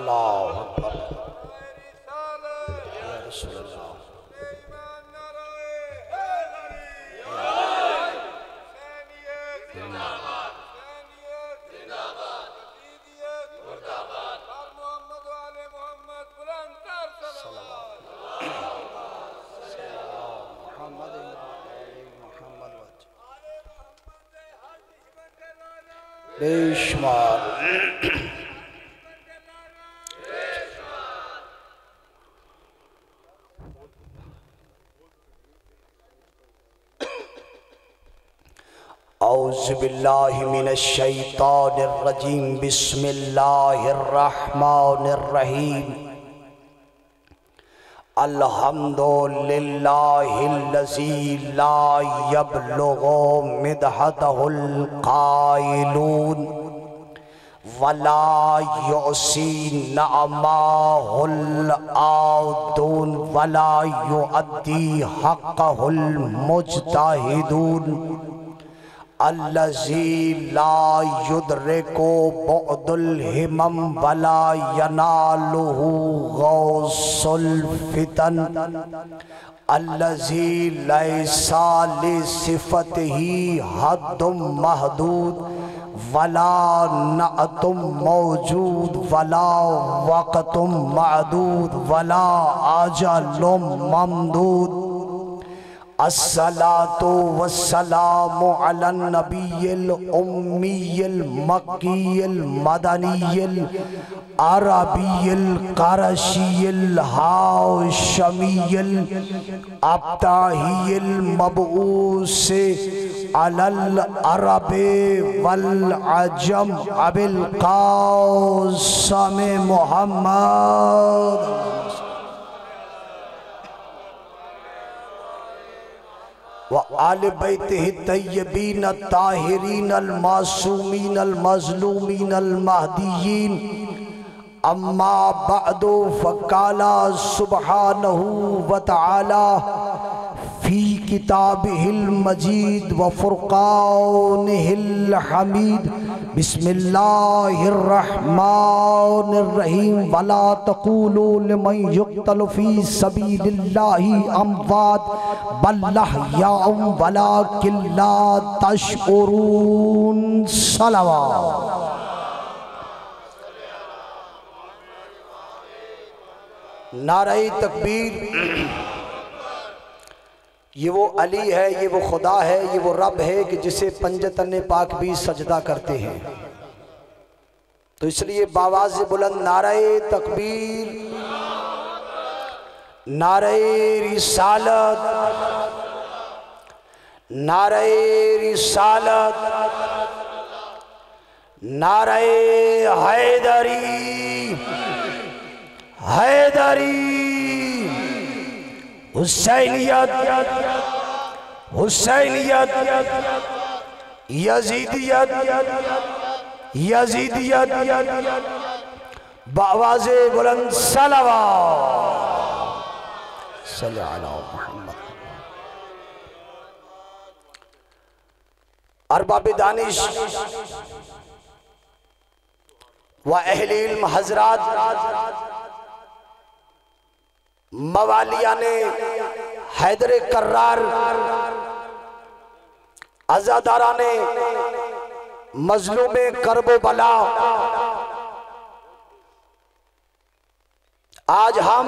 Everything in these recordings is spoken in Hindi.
अल्लाह अकबर या रसूल अल्लाह। बेशुमार औज़ु बिल्लाहि मिनश शैतानिर रजीम बिस्मिल्लाहिर रहमानिर रहीम अल्हम्दुलिल्लाहिल्लज़ी ला यब्लुगु मिदहतहुल क़ाइलून वला युसी नअमाहुल आदून वला युअद्दी हक़्क़हुल मुज्तहिदून अल्लज़ी ला युद्रिकु बुअदुल हिमम वला यनालुहु गौसुल फितन अल्लज़ी लैसा लिसिफ़तिही हद्दुम महदूद वला नअतुम मौजूद वला वक़्तुम मअदूद वला अजलुम ममदूद। अस्सलातु वस्सलामु अला नबिय्यिल उम्मिय्यिल मक्किय्यिल मदनिय्यिल अरबिय्यिल क़रशिय्यिल हाशमिय्यिल अब्ताहिय्यिल मबऊस अलल अरबे वल अजम अबिल क़ासिम मुहम्मद व आले बैतिही तय्यबीन ताहिरीन अल मासूमीन अल मज़लूमीन अल महदीयीन अम्मा बअदु फ़क़ाला सुब्हानहु व तआला फ़ी किताबिहिल मजीद व फ़ुरक़ानिहिल हमीद बिस्मिल्लाहिर रहमानिर रहीम वला तक़ूलू लिमन युक़्तलु फ़ी सबीलिल्लाहि अमवात बल अहयाउम वलाकिन ला तशऊरून। सलावत। नारे तकबीर। ये वो अली है, ये वो खुदा है, ये वो रब है कि जिसे पंजतन पाक भी सजदा करते हैं। तो इसलिए बावाज़ बुलंद नारे तकबीर, नारे रिसालत, नारे रिसालत, नारे हैदरी, हैदरी, हुसैनियत, हुसैनियत, यजीदियत, यजीदियत, बावाज़े बुलंद सलावत सल्लल्लाहु अलैहि मुहम्मद। अरबाब दानिश व अहले इल्म हज़रात, मवालिया ने हैदर कर्रार, अज़ादारा ने मजलूमे करबो बला। आज हम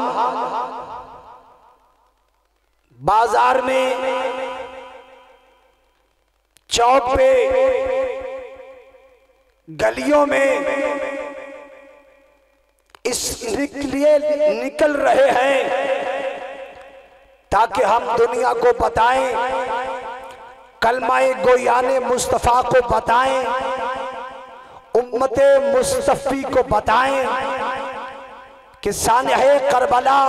बाजार में, चौक पे, गलियों में इसलिए निकल रहे हैं ताकि हम दुनिया को बताएं, कलमाए गोयाने मुस्तफ़ा को बताएं, उम्मते मुस्तफ़ी को बताएं कि सानिहे करबला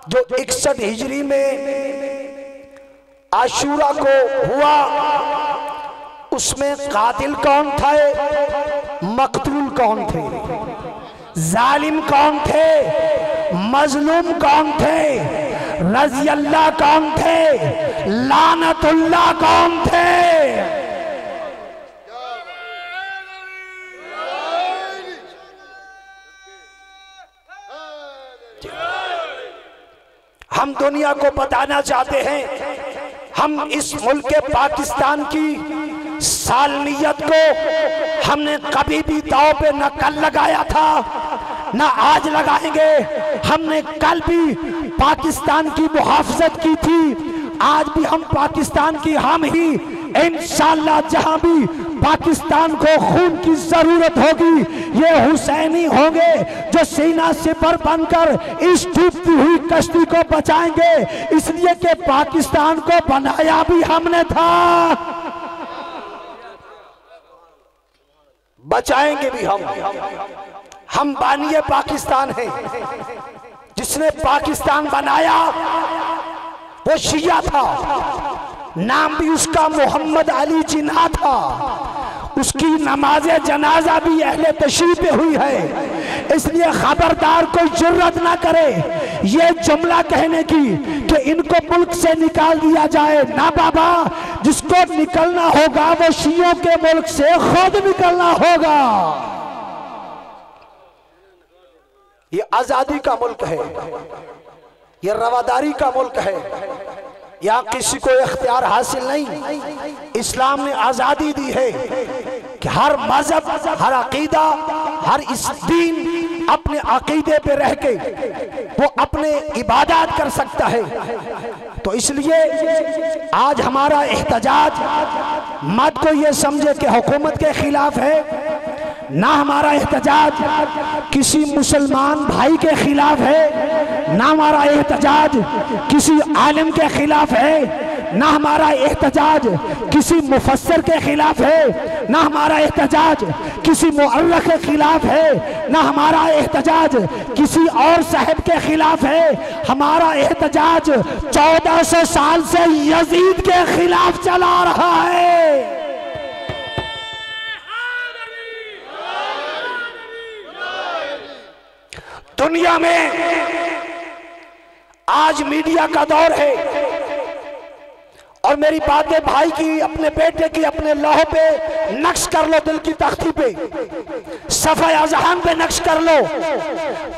जो 61 हिजरी में आशूरा को हुआ, उसमें कातिल कौन थे, मकतूल कौन थे, जालिम कौन थे, मजलूम कौन थे, रज़ी अल्लाह कौन थे, लानतुल्लाह कौन थे। हम दुनिया को बताना चाहते हैं, हम इस मुल्क के पाकिस्तान की सालनियत को हमने कभी भी दांव पे न कल लगाया था न आज लगाएंगे। हमने कल भी पाकिस्तान की मुहाफ़ज़त की थी, आज भी हम पाकिस्तान की हम ही इंशाअल्लाह जहां भी पाकिस्तान को खून की जरूरत होगी ये हुसैनी होंगे जो सीना सिपर बनकर इस डूबती हुई कश्ती को बचाएंगे, इसलिए कि पाकिस्तान को बनाया भी हमने था, बचाएंगे भी हम बानिए पाकिस्तान हैं। जिसने पाकिस्तान बनाया वो शिया था, नाम भी उसका मोहम्मद अली जिन्ना था, उसकी नमाज़े जनाजा भी अहले तशरीह पे हुई है। इसलिए खबरदार कोई जुर्रत ना करे ये जुमला कहने की कि इनको मुल्क से निकाल दिया जाए। ना बाबा, जिसको निकलना होगा वो शियों के मुल्क से खुद निकलना होगा। ये आजादी का मुल्क है, ये रवादारी का मुल्क है, यहाँ किसी को इख्तियार हासिल नहीं। इस्लाम ने आज़ादी दी है कि हर मजहब, हर अकीदा, हर इस दीन अपने अकीदे पे रह के वो अपने इबादत कर सकता है। तो इसलिए आज हमारा एहतजाज मत को ये समझे कि हुकूमत के खिलाफ है, ना हमारा एहतजाज किसी मुसलमान भाई के खिलाफ है, ना हमारा एहतजाज किसी आलिम के खिलाफ है, ना हमारा एहतजाज किसी मुफस्सिर के खिलाफ है, ना हमारा एहतजाज किसी मुअर्रिख के खिलाफ है, ना हमारा एहतजाज किसी और साहब के खिलाफ है। हमारा एहतजाज 1400 साल से यजीद के खिलाफ चला रहा है। दुनिया में आज मीडिया का दौर है और मेरी बातें भाई की, अपने बेटे की, अपने लौह पे नक्श कर लो, दिल की तख्ती पे, सफ़ा अज़हान पे नक्श कर लो।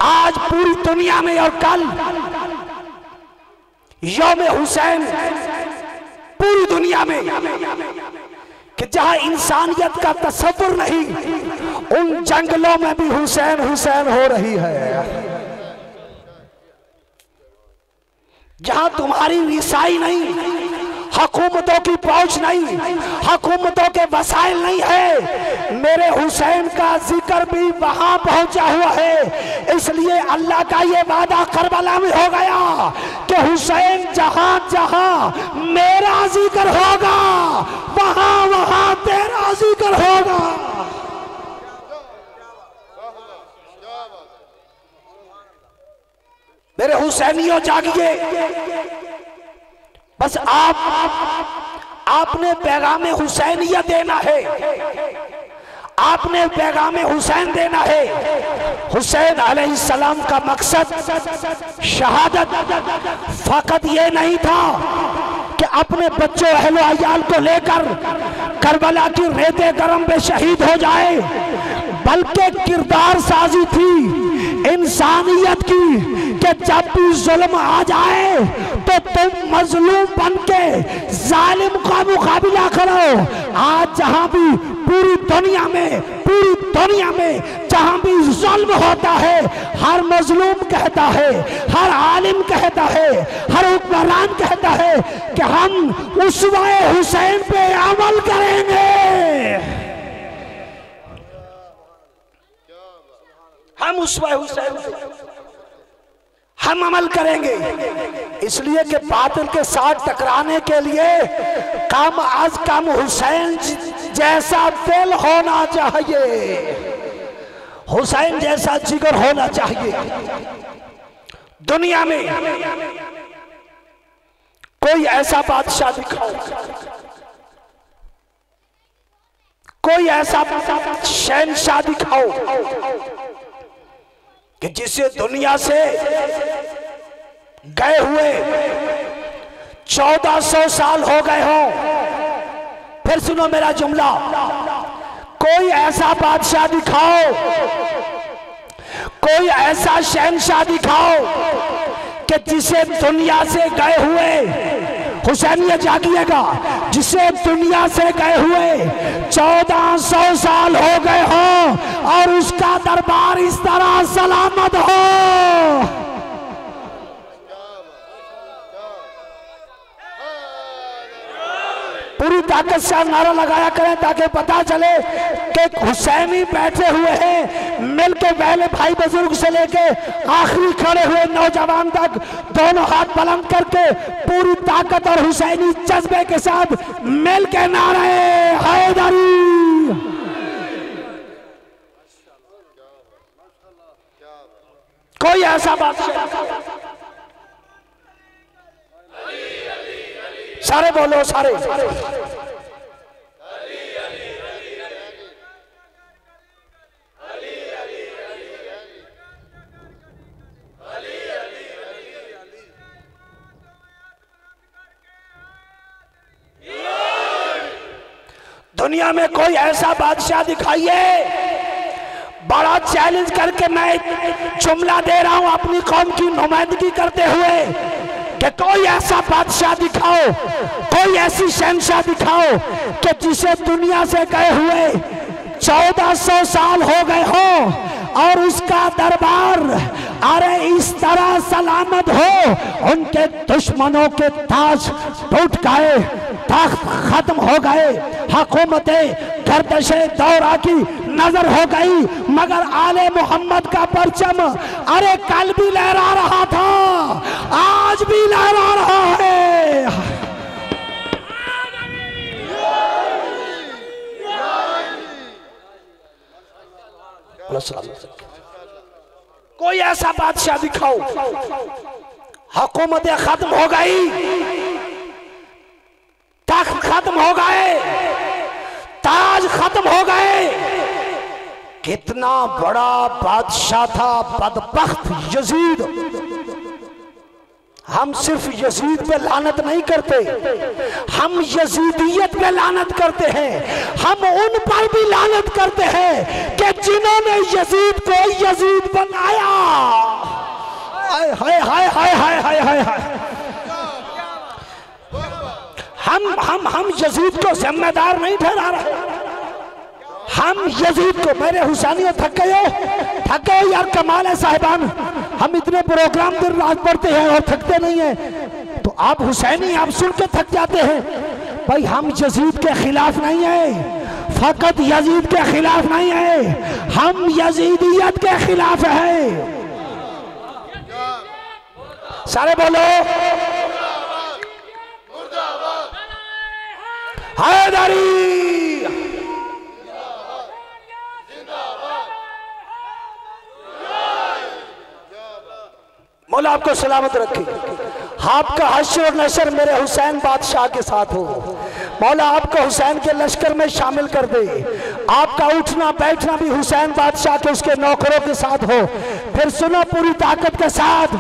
आज पूरी दुनिया में और कल यौम हुसैन पूरी दुनिया में कि जहां इंसानियत का तसव्वुर नहीं, उन जंगलों में भी हुसैन हुसैन हो रही है। जहां तुम्हारी रिसाई नहीं, हुकूमतों की पहुंच नहीं, हुकूमतों के वसाइल नहीं है, मेरे हुसैन का जिक्र भी वहां पहुंचा हुआ है। इसलिए अल्लाह का ये वादा करबला में हो गया कि हुसैन जहां जहां मेरा जिक्र होगा वहां वहां तेरा जिक्र होगा। मेरे हुसैनियों जागिए, बस आपने पैगाम हुसैनियत देना है, आपने पैगाम हुसैन देना है। हुसैन अलैहिस्सलाम का मकसद शहादत फकत ये नहीं था कि अपने बच्चों अहलो अयाल को लेकर करबला की रेते गरम पे शहीद हो जाए, बल्कि किरदार साजी थी इंसानियत की कि जब भी जुल्म आ जाए तो तुम मजलूम बन के जालिम का मुकाबला करो। आज जहां भी पूरी दुनिया में जहां भी जुल्म होता है, हर मजलूम कहता है, हर आलिम कहता है, हर हुक्मरान कहता है कि हम उसवाए हुसैन पे अमल करेंगे, हम उसवाए हुसैन हम अमल करेंगे। इसलिए कि बातिल के साथ टकराने के लिए कम अज कम हुसैन जैसा दिल होना चाहिए, हुसैन जैसा जिगर होना चाहिए। दुनिया में कोई ऐसा बादशाह दिखाओ, कोई ऐसा शहंशाह दिखाओ कि जिसे दुनिया से गए हुए 1400 साल हो गए हो। फिर सुनो मेरा जुमला, कोई ऐसा बादशाह दिखाओ, कोई ऐसा शहंशाह दिखाओ कि जिसे दुनिया से गए हुए, हुसैनिया जागिएगा, जिसे दुनिया से गए हुए 1400 साल हो गए हो और उसका दरबार इस तरह सलामत हो। पूरी ताकत से नारा लगाया करें ताकि पता चले कि हुसैनी बैठे हुए हैं, मिलके पहले भाई बुजुर्ग से लेके आखिरी खड़े हुए नौजवान तक दोनों हाथ बुलंद करके पूरी ताकत और हुसैनी जज्बे के साथ मिलके नारे हैदरी। कोई ऐसा बात सारे बोलो, सारे दुनिया में कोई ऐसा बादशाह दिखाइए। बड़ा चैलेंज करके मैं जुमला दे रहा हूं अपनी कौम की नुमाइंदगी करते हुए कि कोई ऐसा बादशाह दिखाओ, कोई ऐसी शहंशाह दिखाओ कि जिसे दुनिया से गए हुए 1400 साल हो गए हो और उसका दरबार अरे इस तरह सलामत हो, उनके दुश्मनों के ताज टूट गए, तख्त खत्म हो गए, हुकूमतें गर्दशे दौरा की नजर हो गई, मगर आले मोहम्मद का परचम अरे कल भी लहरा रहा था, आज भी लहरा रहा है। कोई ऐसा बादशाह दिखाओ, हुकूमतें खत्म हो गई, तख्त खत्म हो गए, ताज खत्म हो गए। कितना बड़ा बादशाह था बदबख्त यजीद। हम सिर्फ यजीद पे लानत नहीं करते, हम यजीदियत पे लानत करते हैं। हम उन पर भी लानत करते हैं कि जिन्होंने यजीद को यजीद बनाया। हाय हाय हाय हाय हाय हाय हाय हाय। हम यजीद को जिम्मेदार नहीं ठहरा रहे, हम यजीद को, मेरे हुसैनियों थक गए यार, कमाल है साहिबान, हम इतने प्रोग्राम दिन रात पढ़ते हैं और थकते नहीं हैं। तो आप हुसैनी आप सुन के थक जाते हैं। भाई हम यजीद के खिलाफ नहीं है, फकत यजीद के खिलाफ नहीं है, हम यजीदियत के खिलाफ है। सारे बोलो हैदरी। मौला आपको सलामत रखे, आपका हश्र और नशर मेरे हुसैन बादशाह के साथ हो। मौला आपको हुसैन के लश्कर में शामिल कर दे, आपका उठना बैठना भी हुसैन बादशाह के उसके नौकरों के साथ हो। फिर सुनो पूरी ताकत के साथ,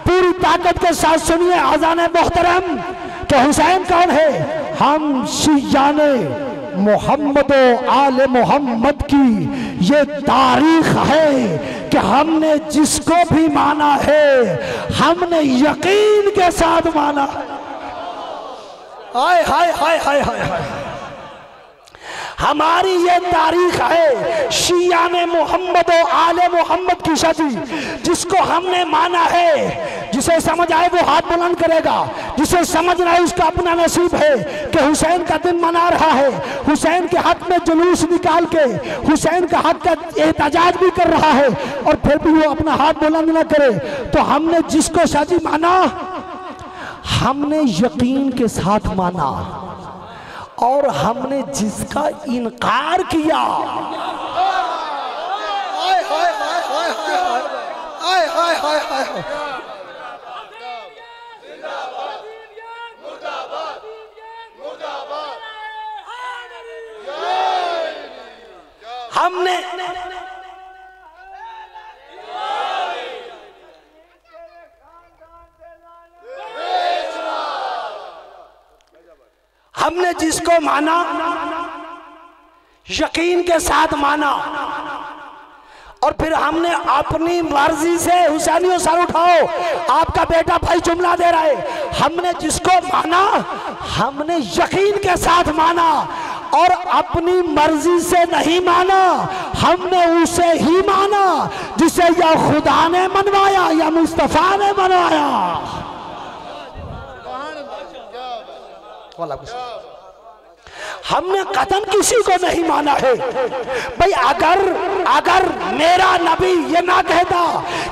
पूरी ताकत के साथ सुनिए आज़ान मोहतरम कि हुसैन कौन है। हम शियाने मोहम्मद आले मोहम्मद की ये तारीख है कि हमने जिसको भी माना है हमने यकीन के साथ माना। हाय हाय हाय हाय हाय हाय। हमारी ये तारीख है शियाने मोहम्मद और आले मोहम्मद की शादी, जिसको हमने माना है, जिसे समझ आए वो हाथ बुलंद करेगा, जिसे समझ रहा है उसका अपना नसीब है कि हुसैन का दिन मना रहा है, हुसैन के हक में जुलूस निकाल के हुसैन का हक का एहतजाज भी कर रहा है और फिर भी वो अपना हाथ बुलंद न करे। तो हमने जिसको शादी माना हमने यकीन के साथ माना, और हमने जिसका इनकार किया हाय हाय हाय हाय हाय हाय हाय हाय हाय। हमने जिसको माना यकीन के साथ माना, और फिर हमने अपनी मर्जी से हुसैनियों सर उठाओ, आपका बेटा भाई जुमला दे रहा है, हमने जिसको माना हमने यकीन के साथ माना और अपनी मर्जी से नहीं माना, हमने उसे ही माना जिसे या खुदा ने मनवाया या मुस्तफा ने मनवाया। हमने कदम किसी को नहीं माना है भाई। अगर मेरा नबी ये ना कहता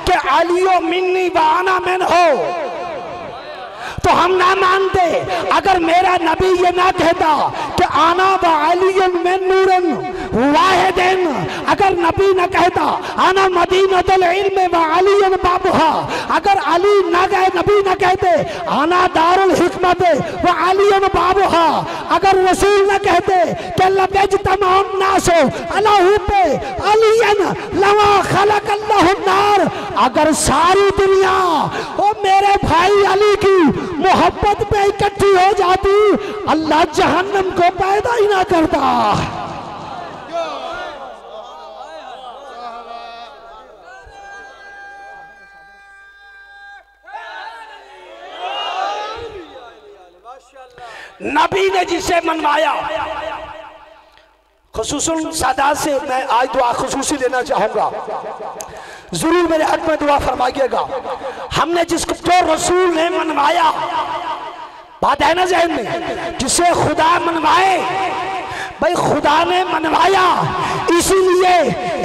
कि अलियो मिन्नी व अना मिन हो तो हम ना मानते। अगर मेरा नबी ये ना कहता कि आना व अलियुन मिन नूरन वाहिदिन, अगर नबी ना कहता आना मदीनतुल इल्म व अलियुन बाबुहा, अगर अली ना कहे, नबी ना कहते आना दारुल हिकमत व अलियुन बाबुहा, अगर रसूल ना कहते कि लबज तमाम नासो अला हुब्बे अलियन लमा खलकल्लाहु नार, अगर सारी दुनिया ओ मेरे भाई अली की मोहब्बत पे इकट्ठी हो जाती अल्लाह जहन्नम को पैदा ही ना करता। नबी ने जिसे मनवाया, खुसूसन सादात से मैं आज दुआ खुसूसी लेना चाहूंगा, जरूर मेरे हक में दुआ फरमाइएगा। हमने जिसको जो रसूल ने मनवाया, बात है ना जहन में, जिसे खुदा मनवाए भाई खुदा ने मनवाया, इसीलिए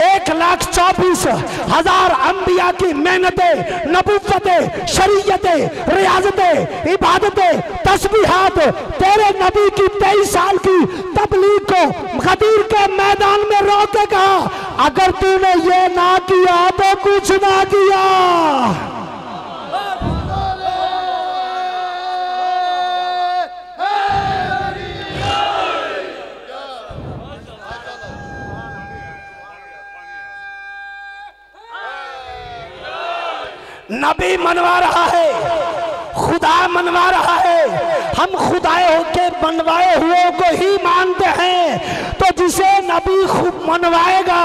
1,24,000 अंबिया की मेहनतें, नबुव्वतें, शरीयतें, रियाजतें, इबादतें, तस्बीहात तेरे नबी की 23 साल की तबलीग को गदीर के मैदान में रोक के कहा, अगर तूने ये ना किया तो कुछ ना किया। नबी मनवा रहा है, खुदा मनवा रहा है, हम खुदाए होके मनवाए हुए को ही मानते हैं। तो जिसे नबी खुद मनवाएगा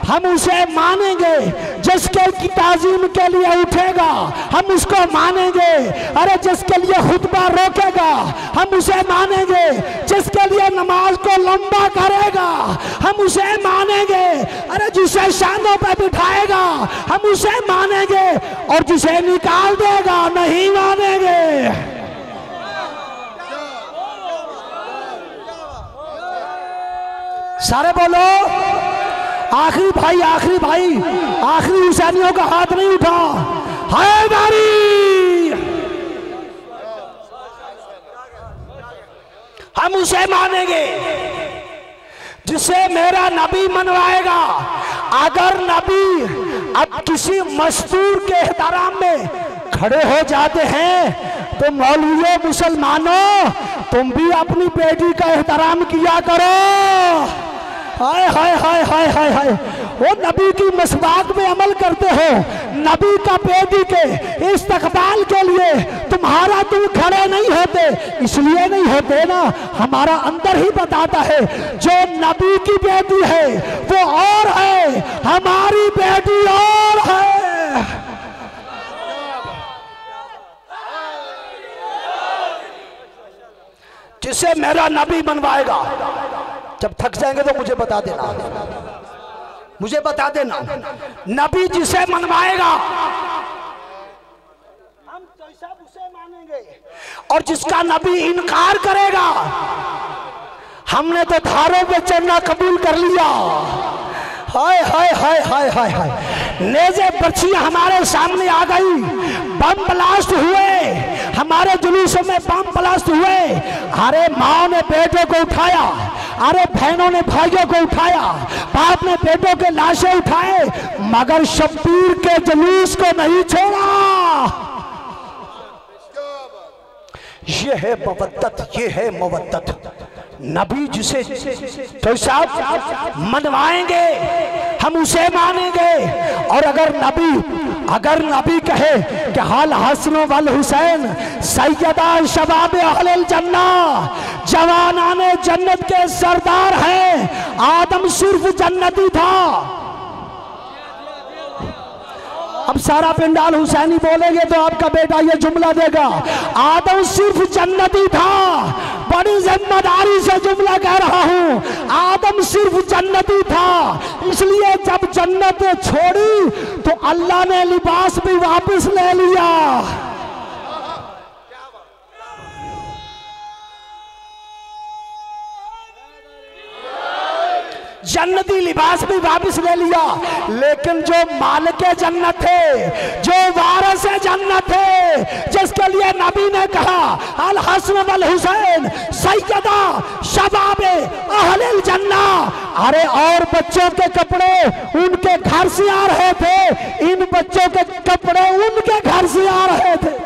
हम उसे मानेंगे, जिसके की ताजीम के लिए उठेगा हम उसको मानेंगे। अरे जिसके लिए खुतबा रोकेगा हम उसे मानेंगे, जिसके लिए नमाज को लंबा करेगा हम उसे मानेंगे। अरे जिसे शानों पे बिठाएगा हम उसे मानेंगे, और जिसे निकाल देगा नहीं मानेंगे। सारे बोलो आखिरी भाई, आखिरी भाई, आखिरी हुसैनियों का हाथ नहीं उठा। हैदरी हम उसे मानेंगे जिसे मेरा नबी मनवाएगा। अगर नबी अब किसी मस्तूर के एहतराम में खड़े हो जाते हैं तो मौलवियों, मुसलमानों, तुम भी अपनी बेटी का एहतराम किया करो। हाय हाय हाय हाय हाय हाय, वो नबी की मसवाक में अमल करते हो, नबी का बेटी के इस्तकबाल के लिए तुम्हारा तुम खड़े नहीं होते, इसलिए नहीं होते ना, हमारा अंदर ही बताता है जो नबी की बेटी है वो और है, हमारी बेटी और है। जिसे मेरा नबी मनवाएगा, जब थक जाएंगे तो मुझे बता देना, मुझे बता देना। नबी जिसे मनवाएगा हम जैसा उसे मानेंगे, और जिसका नबी इनकार करेगा हमने तो धारों पे चढ़ना कबूल कर लिया। हाय हाय हाय हाय हाय हाय, नेज़े बर्छियां हमारे सामने आ गई, बम ब्लास्ट हुए, हमारे जुलूसों में बम ब्लास्ट हुए। अरे माँ ने बेटों को उठाया, अरे बहनों ने भाइयों को उठाया, बाप ने बेटों के लाशें उठाए, मगर शब्बीर के जुलूस को नहीं छोड़ा। ये है मवद्दत, ये है मवद्दत। नबी जिसे तो साहब मनवाएंगे हम उसे मानेंगे। और अगर नबी कहे कि हाल हसन वल हुसैन सैयदा शबाब अहल जन्ना, जवानाने जन्नत के सरदार हैं, आदम सिर्फ जन्नती था। अब सारा पिंडाल हुसैनी बोलेंगे तो आपका बेटा ये जुमला देगा, आदम सिर्फ जन्नती था। बड़ी जिम्मेदारी से जुमला कह रहा हूं, आदम सिर्फ जन्नती था, इसलिए जब जन्नत छोड़ी तो अल्लाह ने लिबास भी वापस ले लिया। जन्नती लिबास भी वापस ले लिया, लेकिन जो मालिक जन्नत थे, जो वारिस जन्नत थे, जिसके लिए नबी ने कहा अल हसन वल हुसैन सैयदा शबाबे अहलिल जन्ना, अरे और बच्चों के कपड़े उनके घर से आ रहे थे, इन बच्चों के कपड़े उनके घर से आ रहे थे।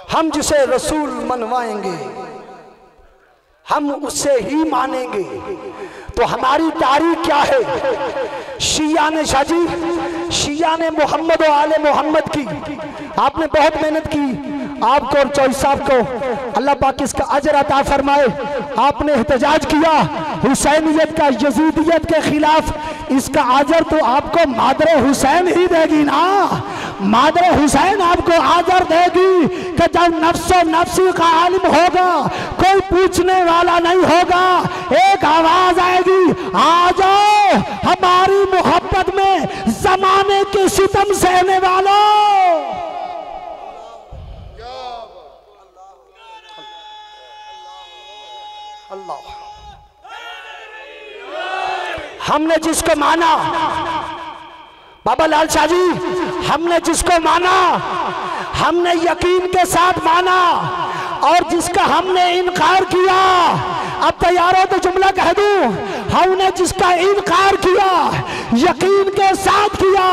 हम जिसे रसूल मनवाएंगे, हम उससे ही मानेंगे। तो हमारी तारीख क्या है? शिया ने शाजी, शिया ने मोहम्मद और आले मोहम्मद की। आपने बहुत मेहनत की, आपको और चौधरी साहब को अल्लाह पाक इसका अजर अता फरमाए। आपने एहतजाज किया हुसैनियत का, यजीदियत के खिलाफ, इसका अजर तो आपको मादरे हुसैन ही देगी ना। मादरे हुसैन आपको आदर देगी कि जब नफ्सो नफ्सी का आलिम होगा, कोई पूछने वाला नहीं होगा, एक आवाज आएगी, आ जाओ हमारी मोहब्बत में जमाने के सितम सहने वालों। अल्लाह, हमने जिसको माना, बाबा लाल शाह जी, हमने जिसको माना, हमने यकीन के साथ माना, और जिसका हमने इनकार किया, अब तैयार हो तो जुमला कह दूं, हमने जिसका इनकार किया यकीन के साथ किया,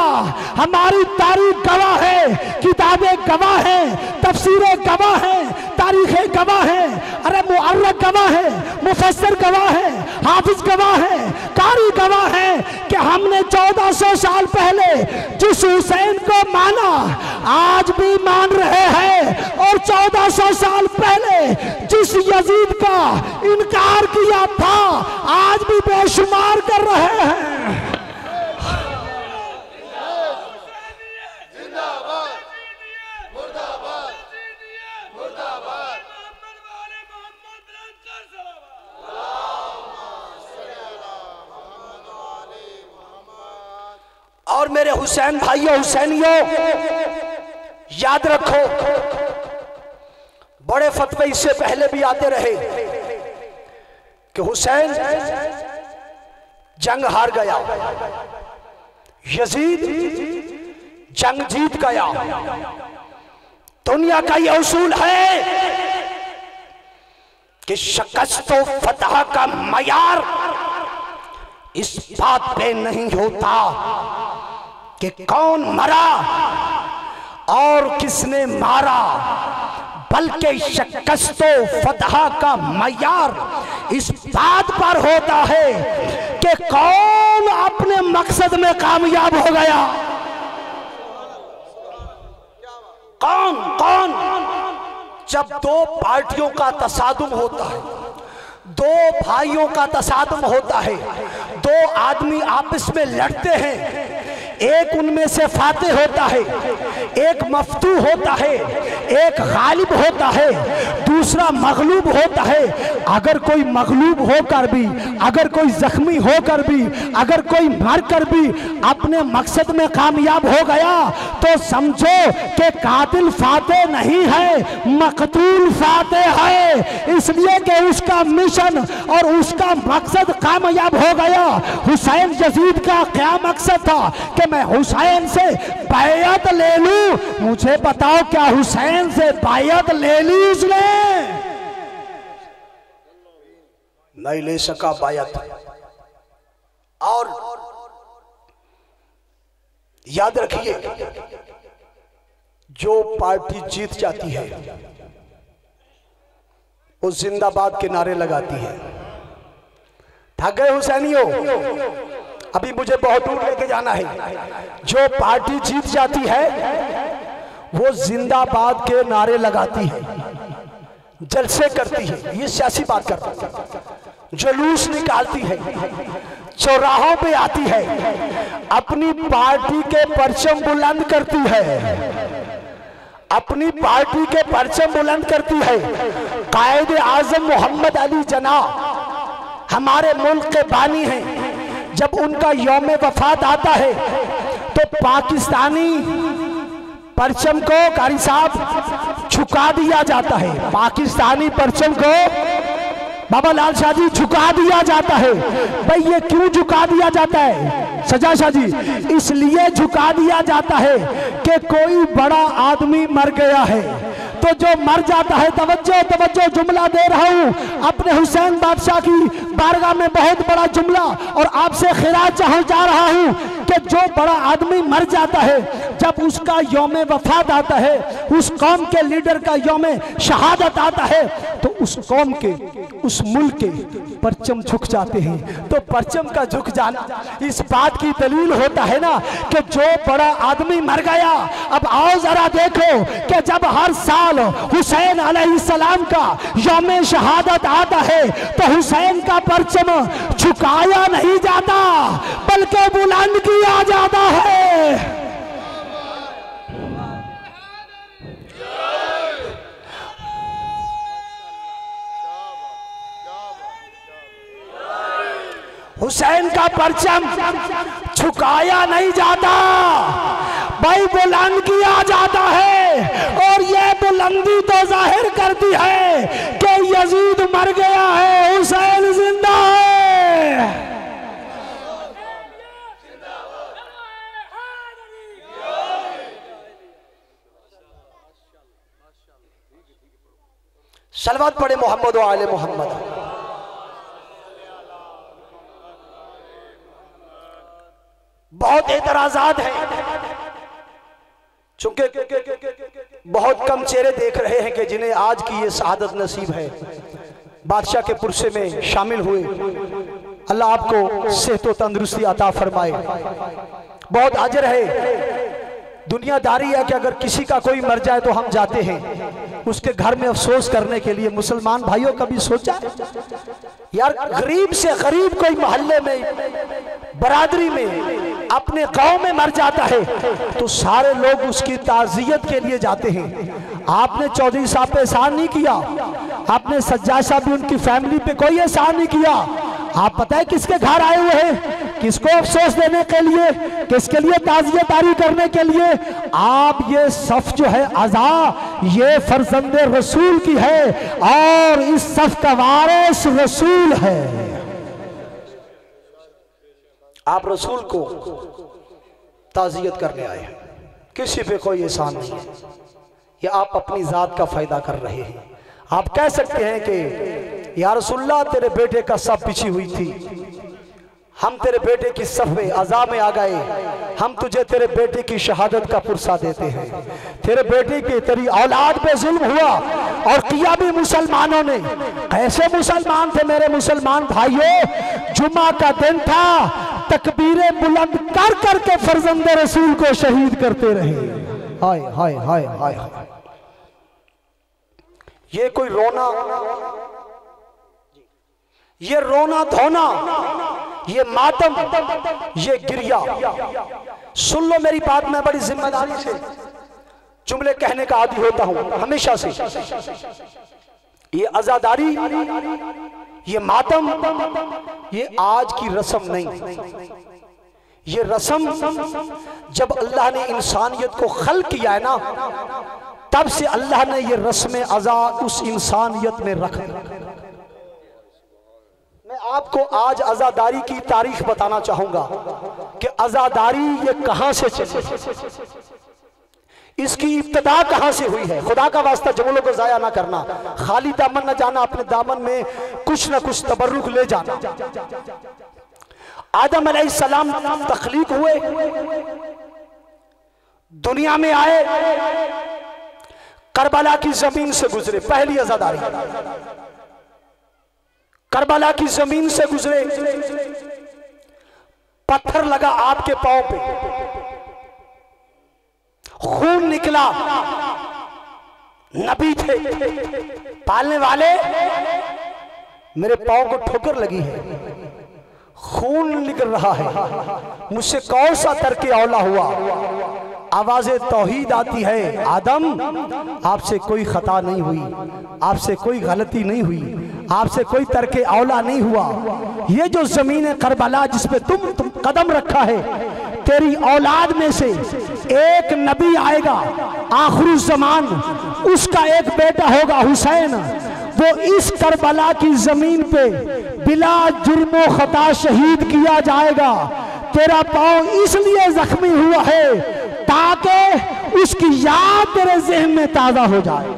हमारी तारीख गवाह है, किताबें गवाह हैं, तफसीरें गवाह हैं, तारीखें गवाह हैं, अरे मुअर्रिख गवाह है, मुफस्सिर गवाह है, हाफिज गवाह है, कारी गवाह है कि हमने 1400 साल पहले जिस हुसैन को माना आज भी मान रहे हैं, और 1400 साल पहले जिस यजीद का इनकार किया था आज भी बेशुमार कर रहे हैं। और मेरे हुसैन भाइयों, हुसैनियों, याद रखो, बड़े फतवे इससे पहले भी आते रहे कि हुसैन जंग हार गया, यजीद जंग जीत गया। दुनिया का यह उसूल है कि शिकस्त व फतह का मयार इस बात पे नहीं होता कि कौन मरा और किसने मारा, बल्कि शिकस्त व फतह का मयार इस बात पर होता है कि कौन अपने मकसद में कामयाब हो गया। कौन कौन जब दो पार्टियों का तसादुम होता है, दो भाइयों का तसादुम होता है, दो आदमी आपस में लड़ते हैं, एक उनमें से फाते होता है, एक मफ्तू होता है, एक गालिब होता है, दूसरा मगलूब होता है। अगर कोई मगलूब होकर भी, अगर कोई जख्मी होकर भी, अगर कोई मरकर भी अपने मकसद में कामयाब हो गया तो समझो कि कातिल फाते नहीं है, मकतूल फाते है, इसलिए कि उसका मिशन और उसका मकसद कामयाब हो गया। हुसैन यजीद का क्या मकसद था कि मैं हुसैन से बैयत ले लूं। मुझे बताओ क्या हुसैन से बैयत ले ली उसने? नहीं ले सका बैयत। और याद रखिए, जो पार्टी जीत जाती है वो जिंदाबाद के नारे लगाती है। थक गए हुसैनियों? अभी मुझे बहुत दूर लेके जाना है। जो पार्टी जीत जाती है वो जिंदाबाद के नारे लगाती है। जलसे करती है, ये सियासी बात करती है, जुलूस निकालती है, चौराहों पे आती है, अपनी पार्टी के परचम बुलंद करती है, अपनी पार्टी के परचम बुलंद करती है। कायद आजम मोहम्मद अली जिन्ना हमारे मुल्क के बानी हैं, जब उनका यौम वफात आता है तो पाकिस्तानी परचम को कारी साहब झुका दिया जाता है, पाकिस्तानी परचम को बाबा लाल शाह जी झुका दिया जाता है। भाई ये क्यों झुका दिया जाता है सजा शाह जी? इसलिए झुका दिया जाता है कि कोई बड़ा आदमी मर गया है तो जो मर जाता है, तवज्जो तवज्जो जुमला दे रहा हूं अपने हुसैन बादशाह की बारगाह में, बहुत बड़ा जुमला, और आपसे खिराज चाह रहा हूं कि जो बड़ा आदमी मर जाता है, जब उसका यौम वफात आता है, उस कौम के लीडर का यौम शहादत आता है, तो उस कौम के, उस मुल्क के परचम झुक जाते हैं। तो परचम का झुक जाना इस बात की दलील होता है ना कि जो बड़ा आदमी मर गया। अब आओ जरा देखो कि जब हर साल हुसैन अलैहिस्सलाम का यौम शहादत आता है तो हुसैन का परचम झुकाया नहीं जाता बल्कि बुलंद किया जाता है। हुसैन का परचम झुकाया नहीं जाता भाई, बुलंद किया जाता है। और ये बुलंदी तो जाहिर करती है कि यजीद मर गया है, हुसैन जिंदा है। सलवात पढ़े मोहम्मद व आले मोहम्मद। बहुत एतराजात हैं, चूंकि बहुत कम चेहरे देख रहे हैं कि जिन्हें आज की ये शहादत नसीब है, बादशाह के पुरसे में शामिल हुए। अल्लाह आपको सेहत व तंदुरुस्ती अता फरमाए। बहुत अजर है, दुनियादारी है कि अगर किसी का कोई मर जाए तो हम जाते हैं उसके घर में अफसोस करने के लिए। मुसलमान भाइयों कभी सोचा यार, गरीब से गरीब कोई मोहल्ले में, बरादरी में, अपने गांव में मर जाता है तो सारे लोग उसकी ताज़ियत के लिए जाते हैं। आपने चौधरी साहब पे एहसान नहीं किया, आपने सज्जाद साहब भी उनकी फैमिली पे कोई एहसान नहीं किया। आप पता है किसके घर आए हुए हैं? किसको अफसोस देने के लिए, किसके लिए ताज़ियत तारी करने के लिए? आप ये सफ जो है अज़ा, ये फर्जंदे रसूल की है और इस सफ का वारिस रसूल है। आप रसूल को ताज़ियत करने आए हैं, किसी पे कोई एहसान नहीं है, ये आप अपनी जात का फायदा कर रहे हैं। आप कह सकते हैं कि या रसूलल्लाह तेरे बेटे का सफ पिछी हुई थी, हम तेरे बेटे की सफ में अज़ा में आ गए, हम तुझे तेरे बेटे की शहादत का पुरसा देते हैं। तेरे बेटे की, तेरी औलाद पे जुल्म हुआ और किया भी मुसलमानों ने। ऐसे मुसलमान थे मेरे मुसलमान भाइयों, जुमा का दिन था, तकबीरें बुलंद कर करके फर्जंदे रसूल को शहीद करते रहे। हाय हाय हाय हाय हाय। ये कोई रोना, ये रोना धोना, ये मातम, ये गिरिया। सुन लो मेरी बात, मैं बड़ी जिम्मेदारी से जुमले कहने का आदी होता हूं हमेशा से। ये आजादारी, ये मातम, ये आज की रस्म नहीं। ये रस्म जब अल्लाह ने इंसानियत को खल्क किया है ना, तब से अल्लाह ने ये रस्म अज़ा उस इंसानियत में रख। मैं आपको आज आजादारी की तारीख बताना चाहूंगा कि आजादारी ये कहां से चली, इसकी इब्तिदा कहां से हुई है। खुदा का वास्ता जुमलों को जाया ना करना, खाली दामन न जाना, अपने दामन में कुछ ना कुछ तबर्रुक ले जाना। आदम अलैहिस्सलाम तख्लीक हुए, दुनिया में आए, करबला की जमीन से गुजरे, पहली आजादारी करबला की जमीन से गुजरे, पत्थर लगा आपके पांव पे, खून निकला, नबी थे, पालने वाले। मेरे पाँव को ठोकर लगी है, खून निकल रहा है, मुझसे कौन सा तर्क औला हुआ। आवाज़े तौहीद आती है, आदम आपसे कोई खता नहीं हुई, आपसे कोई गलती नहीं हुई, आपसे कोई तर्क औला नहीं हुआ। ये जो ज़मीन करबला जिस पे तुम कदम रखा है, तेरी औलाद में से एक नबी आएगा आखिरी ज़मान, उसका एक बेटा होगा हुसैन, वो इस करबला की जमीन पे बिला जुर्मो खता शहीद किया जाएगा। तेरा पाँव इसलिए जख्मी हुआ है ताकि उसकी याद तेरे ज़हन में ताजा हो जाए।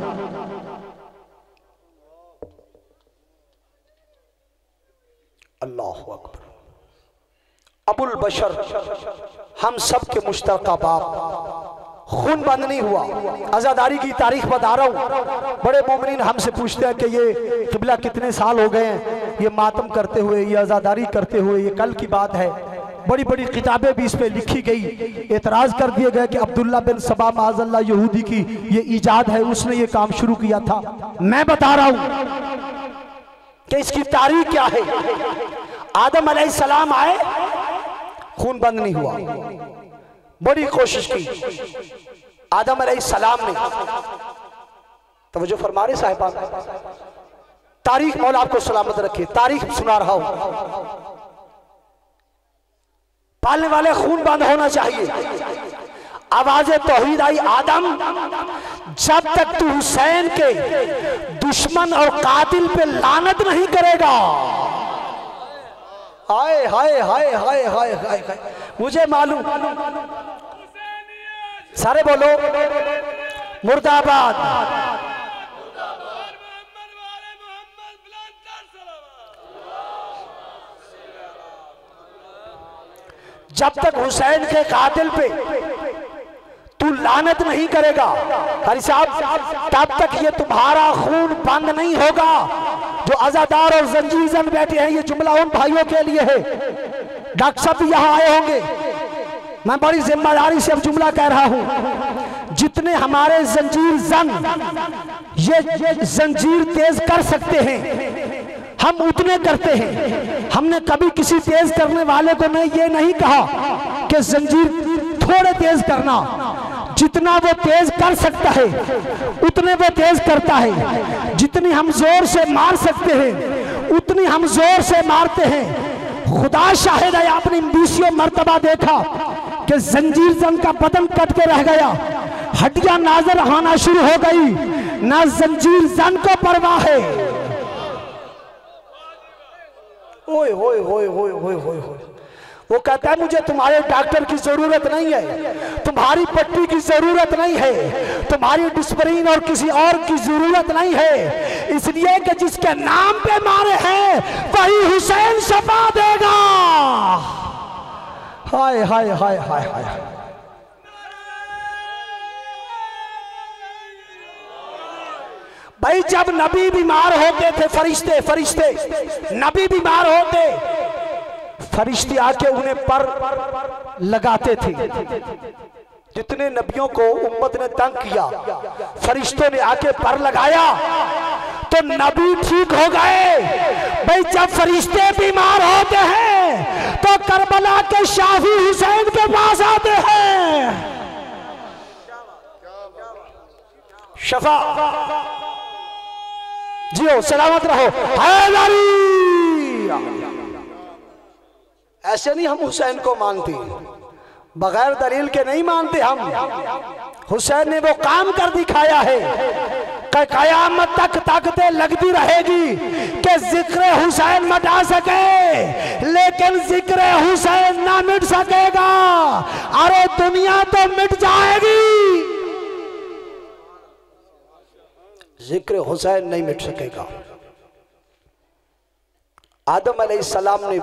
अल्लाहु अकबर। अबुल बशर, हम सब के मुश्तरका बाप, खून बंद नहीं हुआ। आज़ादारी की तारीख बता रहा हूँ। बड़े मोमिनीन हमसे पूछते हैं कि ये किबला कितने साल हो गए हैं ये मातम करते हुए, ये आज़ादारी करते हुए, ये कल की बात है। बड़ी बड़ी किताबें भी इस पे लिखी गई, एतराज़ कर दिया गया कि अब्दुल्ला बिन सबा माज़ल्ला यहूदी की ये ईजाद है, उसने ये काम शुरू किया था। मैं बता रहा हूँ कि इसकी तारीख क्या है। आदम अलैहिस्सलाम आए, खून बंद नहीं हुआ, बड़ी कोशिश की। आदम अलैहिस्सलाम ने, तवज्जो फरमा रहे साहिबा, तारीख मौला आपको सलामत रखे, तारीख सुना रहा हूं। पालने वाले खून बंद होना चाहिए। आवाज़े तौहीद आई, आदम जब तक तू हुसैन के दुश्मन और कातिल पे लानत नहीं करेगा। हाय हाय हाय हाय हाय हाय, मुझे मालूम, सारे बोलो मुर्दाबाद। जब तक हुसैन के कातिल पे तू लानत नहीं करेगा हरी साहब, तब तक ये तुम्हारा खून बंद नहीं होगा। जो आज़ादार और जंजीर जन बैठे हैं, ये जुमला उन भाइयों के लिए है। डॉक्टर साहब भी यहाँ आए होंगे, मैं बड़ी जिम्मेदारी से अब जुमला कह रहा हूँ। जितने हमारे जंजीर जन ये जंजीर तेज कर सकते हैं, हम उतने करते हैं। हमने कभी किसी तेज करने वाले को ये नहीं कहा कि जंजीर थोड़े तेज करना। जितना वो तेज कर सकता है उतने वो तेज करता है। जितनी हम जोर से मार सकते हैं उतनी हम जोर से मारते हैं। खुदा शाहिद है, आपने 20 मरतबा देखा कि जंजीर जन का बदन कट के रह गया, हड्डियां नजर आना शुरू हो गई, ना जंजीर जन को परवाह है। ओए होए होए होए होए होए होए, वो कहता है मुझे तुम्हारे डॉक्टर की जरूरत नहीं है, तुम्हारी पट्टी की जरूरत नहीं है, तुम्हारी डिस्परिन और किसी और की जरूरत नहीं है, इसलिए कि जिसके नाम पे मारे हैं वही हुसैन शफा देगा। हाय हाय हाय हाय हाय। भाई जब नबी बीमार होते थे, फरिश्ते नबी बीमार होते, फरिश्ते आके उन्हें पर लगाते थे। जितने नबियों को उम्मत ने तंग किया, फरिश्तों ने आके पर लगाया तो नबी ठीक हो गए। भाई जब फरिश्ते बीमार होते हैं तो करबला के शाफी हुसैन के पास आते हैं। शफा जियो, सलामत रहो, हैदरी। ऐसे नहीं हम हुसैन को मानते, बगैर दलील के नहीं मानते हम। हुसैन ने वो काम कर दिखाया है कि कयामत तक ताकतें लगती रहेगी कि जिक्र हुसैन मिटा सके, लेकिन जिक्र हुसैन ना मिट सकेगा। अरे दुनिया तो मिट जाएगी, जिक्र हुसैन नहीं मिट सकेगा। आदम अलैहिस्सलाम ने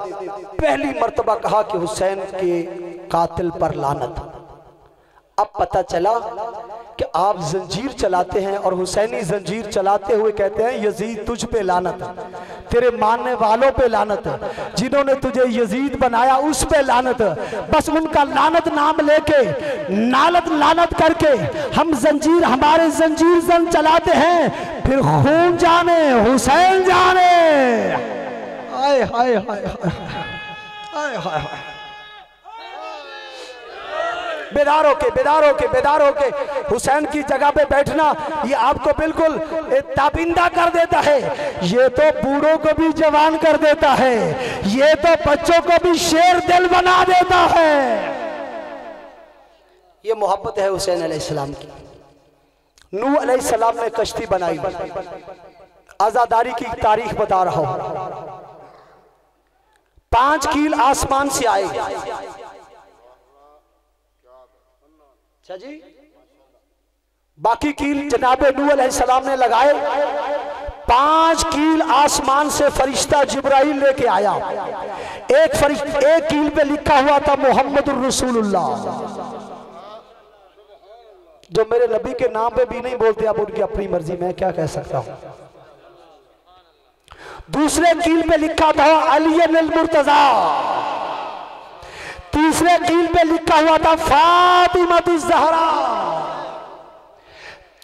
पहली मर्तबा कहा कि हुसैन के कातिल पर लानत। अब पता चला कि आप जंजीर चलाते हैं और हुसैनी जंजीर चलाते हुए कहते हैं यजीद तुझ पे लानत, तेरे मानने वालों पे लानत, जिन्होंने तुझे यजीद बनाया उस पे लानत। बस उनका लानत नाम लेके नालत लानत करके हम जंजीर, हमारे जंजीर जंग चलाते हैं, फिर खून जाने हुसैन जाने। हाय हाय हाय हाय हाय। बेदार होके हुसैन की जगह पे बैठना ये आपको बिल्कुल ताबिंदा कर देता है। ये तो बूढ़ों को भी जवान कर देता है, ये तो बच्चों को भी शेर दिल बना देता है। ये मोहब्बत है हुसैन अलैहिस्सलाम की। नूह अलैहिस्सलाम ने कश्ती बनाई, आजादारी की तारीख बता रहा हूं। 5 कील आसमान से आए। अच्छा जी, बाकी कील जनाबे नूह अलैहिस्सलाम ने लगाए। 5 कील आसमान से फरिश्ता जिब्राइल लेके आया। एक कील पे लिखा हुआ था मुहम्मदुर रसूलुल्लाह। जो मेरे नबी के नाम पे भी नहीं बोलते, अब उनकी अपनी मर्जी, मैं क्या कह सकता हूं। दूसरे कील पे लिखा था अली अल मुर्तजा। तीसरे कील पे लिखा हुआ था फातिमा ज़हरा।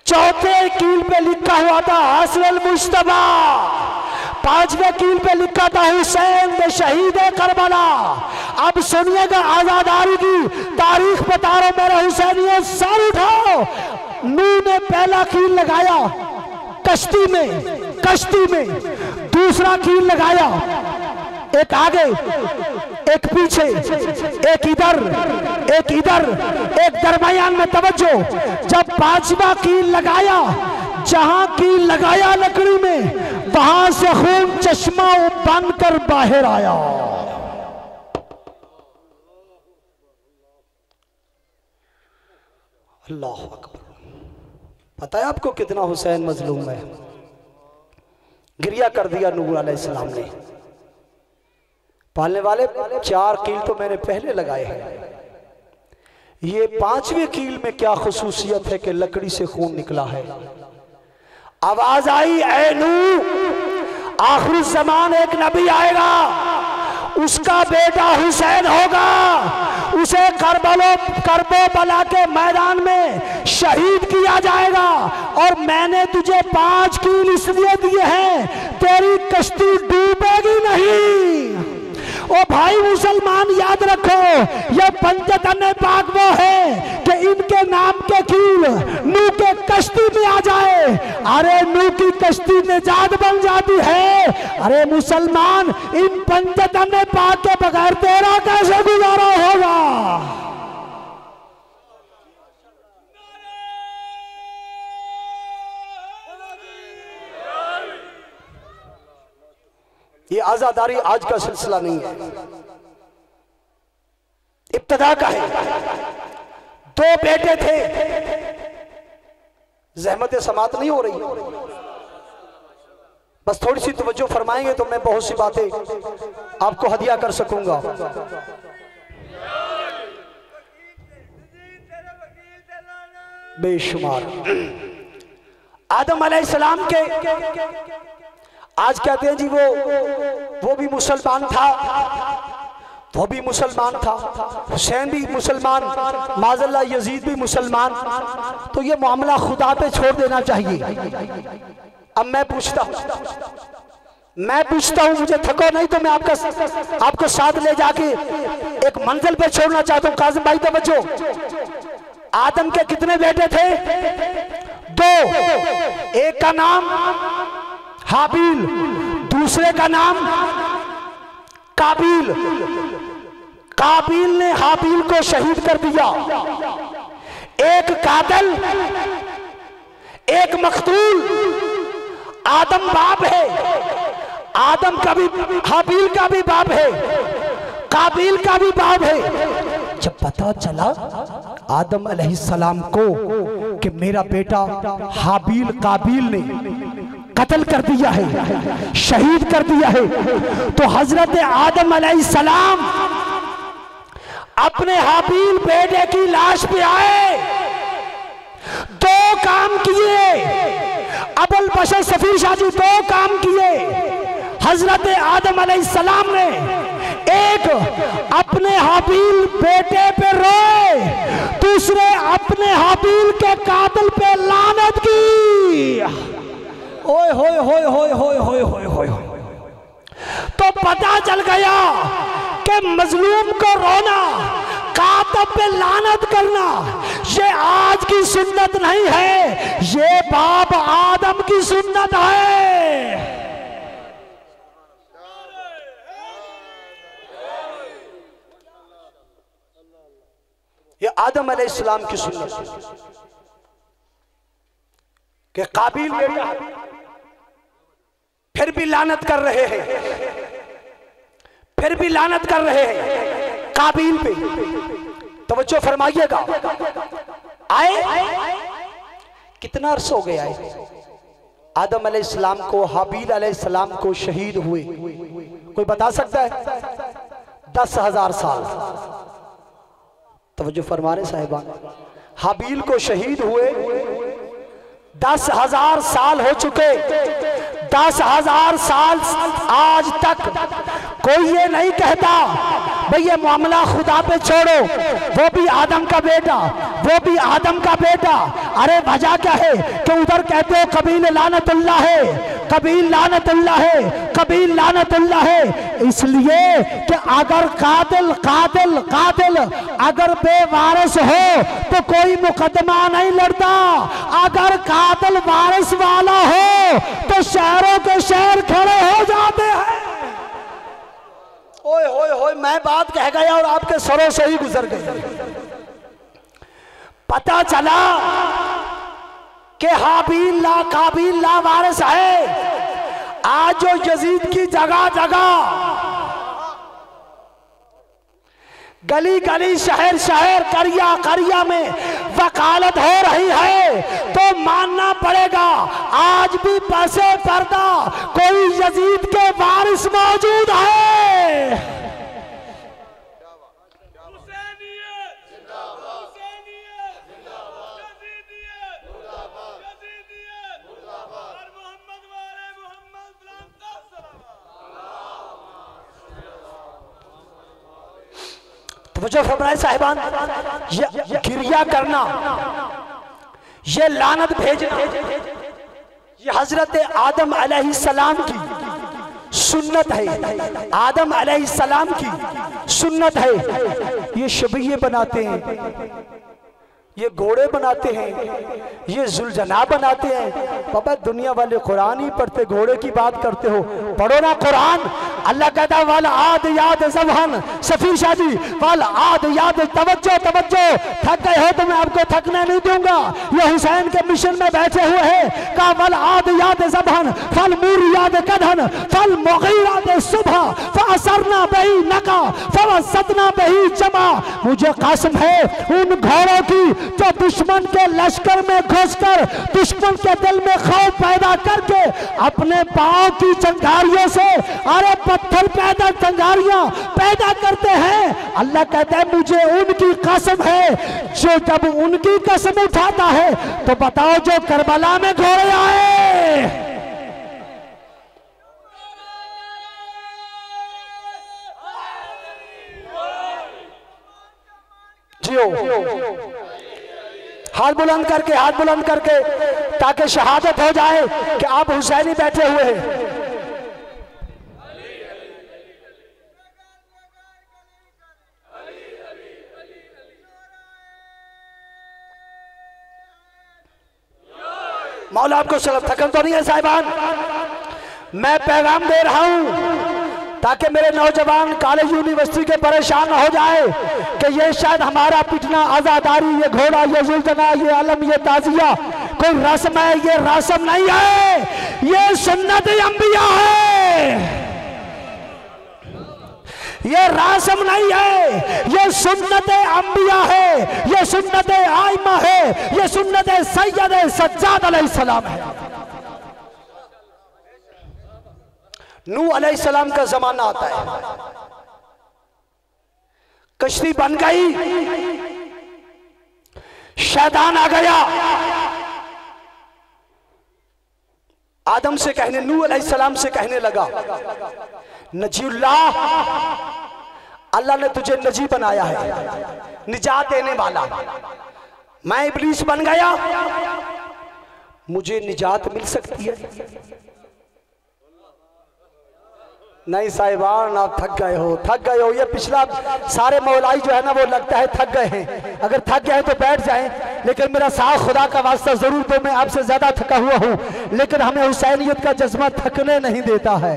चौथे कील पे लिखा हुआ था हसन मुश्तबा। 5वें कील पे लिखा था हुसैन दे शहीद करबला। अब सुनिएगा, आजादारी की तारीख बता रहा हूं मेरे हुसैनियों, सर उठाओ। नूह ने पहला कील लगाया कश्ती में, दूसरा कील लगाया, एक आगे एक पीछे, एक इधर एक दरमियान में। तवज्जो, जब 5वां कील लगाया, जहां कील लगाया लकड़ी में, वहां से खून चश्मा बनकर बाहर आया। अल्लाह अकबर। पता है आपको कितना हुसैन मजलूम है? गिरिया कर दिया नूह अलैहिस्सलाम ने। पालने वाले 4 कील तो मैंने पहले लगाए हैं, ये 5वें कील में क्या खुसूसियत है कि लकड़ी से खून निकला है। आवाज आई, ऐ नूह, आखिरी ज़मान एक नबी आएगा, उसका बेटा हुसैन होगा, उसे करबला के मैदान में शहीद किया जाएगा। और मैंने तुझे 5 कील इसलिए दिए हैं, तेरी कश्ती डूबेगी नहीं। ओ भाई मुसलमान, याद रखो, ये पंचतन पाक वो है कि इनके नाम के कील नूह के कश्ती में आ जाए। अरे नूह की कश्ती निजात बन जाती है। अरे मुसलमान, इन पंचतन पाक के बगैर तेरा कैसे गुजारा होगा? ये आजादारी आज का सिलसिला नहीं है, इब्तिदा का है। 2 बेटे थे, ज़हमत समात नहीं हो रही, बस थोड़ी सी तवज्जो फरमाएंगे तो मैं बहुत सी बातें आपको हदिया कर सकूंगा। बेशुमार आदम अलैहिस्सलाम के, आज कहते हैं जी वो भी मुसलमान था, वो भी मुसलमान था, हुसैन भी मुसलमान, माज़अल्लाह यजीद भी मुसलमान। तो ये मामला खुदा पे छोड़ देना चाहिए। अब मैं पूछता हूं, मुझे थको नहीं तो मैं आपको साथ ले जाके एक मंजिल पे छोड़ना चाहता हूं। काजिम भाई तवज्जो, आदम के कितने बेटे थे? 2। एक का नाम हाबील, दूसरे का नाम काबिल। काबिल ने हाबील को शहीद कर दिया। एक कातिल, एक मकतूल। आदम बाप है, आदम का भी, हाबील का भी बाप है, काबिल का भी बाप है। जब पता चला आदम अलैहिस्सलाम को कि मेरा बेटा हाबील काबिल ने कत्ल कर दिया है, शहीद कर दिया है, तो हजरत आदम अलैहिस्सलाम अपने हाबील बेटे की लाश पे आए। 2 बशर सफीर शाह जी दो काम किए। हजरत आदम अलैहिस्सलाम ने एक अपने हाबील बेटे पे रोए, दूसरे अपने हाबील के कातिल पे लानत की। ओए होए होए होए होए होए होए होए। तो पता चल गया कि मजलूम को रोना, कातिल पे लानत करना ये आज की सुन्नत नहीं है, ये बाप आदम की सुन्नत है। ये आदम अलैहिस्सलाम की सुन्नत कि काबिल बेटा फिर भी लानत कर रहे हैं, फिर भी लानत कर रहे हैं काबिल पे। तवज्जो फरमाइएगा, आए कितना अर्सा हो गया है आदम अलैहिस्सलाम को, हाबील अलैहिस्सलाम को शहीद हुए, कोई बता सकता है? 10,000 साल। तवज्जो फरमाने साहिबान, हाबील को शहीद हुए 10,000 साल हो चुके। 10,000 साल आज तक कोई ये नहीं कहता भाई ये मामला खुदा पे छोड़ो, वो भी आदम का बेटा, वो भी आदम का बेटा। अरे वजह क्या है कि उधर कहते हो कबील लानतुल्लाह है, कबील लानतुल्लाह है, कबील लानतुल्लाह है। इसलिए कि अगर कातिल कातिल कातिल अगर बेवारस हो तो कोई मुकदमा नहीं लड़ता, अगर कातिल वारिस वाला हो तो शहरों के शहर खड़े हो जाते हैं। ओए होए होए, मैं बात कह गया और आपके सरों से ही गुजर गई। पता चला कि हाबील ला काबिल ला वारिस है। आज जो यजीद की जगह जगह, गली गली, शहर शहर, करिया करिया में वकालत हो रही है, तो मानना पड़ेगा आज भी पसे पर्दा कोई यजीद के वारिस मौजूद है। मुझे फरमाए साहिबान, ये गिरिया करना, ये लानत भेजना, ये हजरत आदम अलैहिस्सलाम की सुन्नत है, आदम अलैहिस्सलाम की सुन्नत है। ये शबीये बनाते हैं, ये घोड़े बनाते हैं, ये जुलजना बनाते हैं। बाबा दुनिया वाले कुरान ही पढ़ते, घोड़े की बात करते हो, पढ़ो ना कुरान। अल्लाह कहता वाल आद याद ज़बहन, सफीर शाह जी वाल आद याद, तवज्जो तवज्जो, थक गए हो तो मैं आपको थकने नहीं दूंगा। ये हुसैन के मिशन में बैठे हुए हैं। का वाल आद याद ज़बहन, फल मूर याद कदहन, फल मुगीरात सुबह, फअसरना बही नका, फवसतना बही जमा। मुझे कसम है उन घोड़ों की जो दुश्मन के लश्कर में घुसकर दुश्मन के दिल में खौफ पैदा करके अपने पांव की चंगारियों से, अरे पत्थर पैदा चंगारियां पैदा करते हैं। अल्लाह कहता है मुझे उनकी कसम है, जो जब उनकी कसम उठाता है तो बताओ जो करबला में घोड़े आए। जियो हाथ बुलंद करके, हाथ बुलंद करके, ताकि शहादत हो जाए कि आप हुसैनी बैठे हुए हैं। मौला आपको सलाम। थकन तो नहीं है साहिबान? मैं पैगाम दे रहा हूं ताकि मेरे नौजवान कॉलेज यूनिवर्सिटी के परेशान हो जाए कि ये शायद हमारा पिटना, आजादारी, ये घोड़ा, ये जुल्तना, ये अलम, ये ताजिया कोई रस्म है। ये रस्म नहीं है, ये सुन्नत अंबिया है। ये रस्म नहीं है, ये सुन्नत अंबिया है, ये सुन्नत आइमा है, ये सुन्नत सैयद सज्जाद अलैहिस्सलाम है। नूह अलैहिस्सलाम का जमाना आता है, कश्ती बन गई, शैतान आ गया, आदम से कहने, नूह अलैहिस्सलाम से कहने लगा, नजीउल्लाह, अल्लाह ने तुझे नजी बनाया है, निजात देने वाला। मैं इब्लीस बन गया, मुझे निजात मिल सकती है? नहीं साहिबान, आप थक गए हो, थक गए हो। ये पिछला सारे मौलाई जो है ना, वो लगता है थक गए हैं। अगर थक गए तो बैठ जाएं, लेकिन मेरा साथ खुदा का वास्ता जरूर दो, मैं आपसे ज्यादा थका हुआ हूँ। लेकिन हमें हुसैनियत का जज्बा थकने नहीं देता है,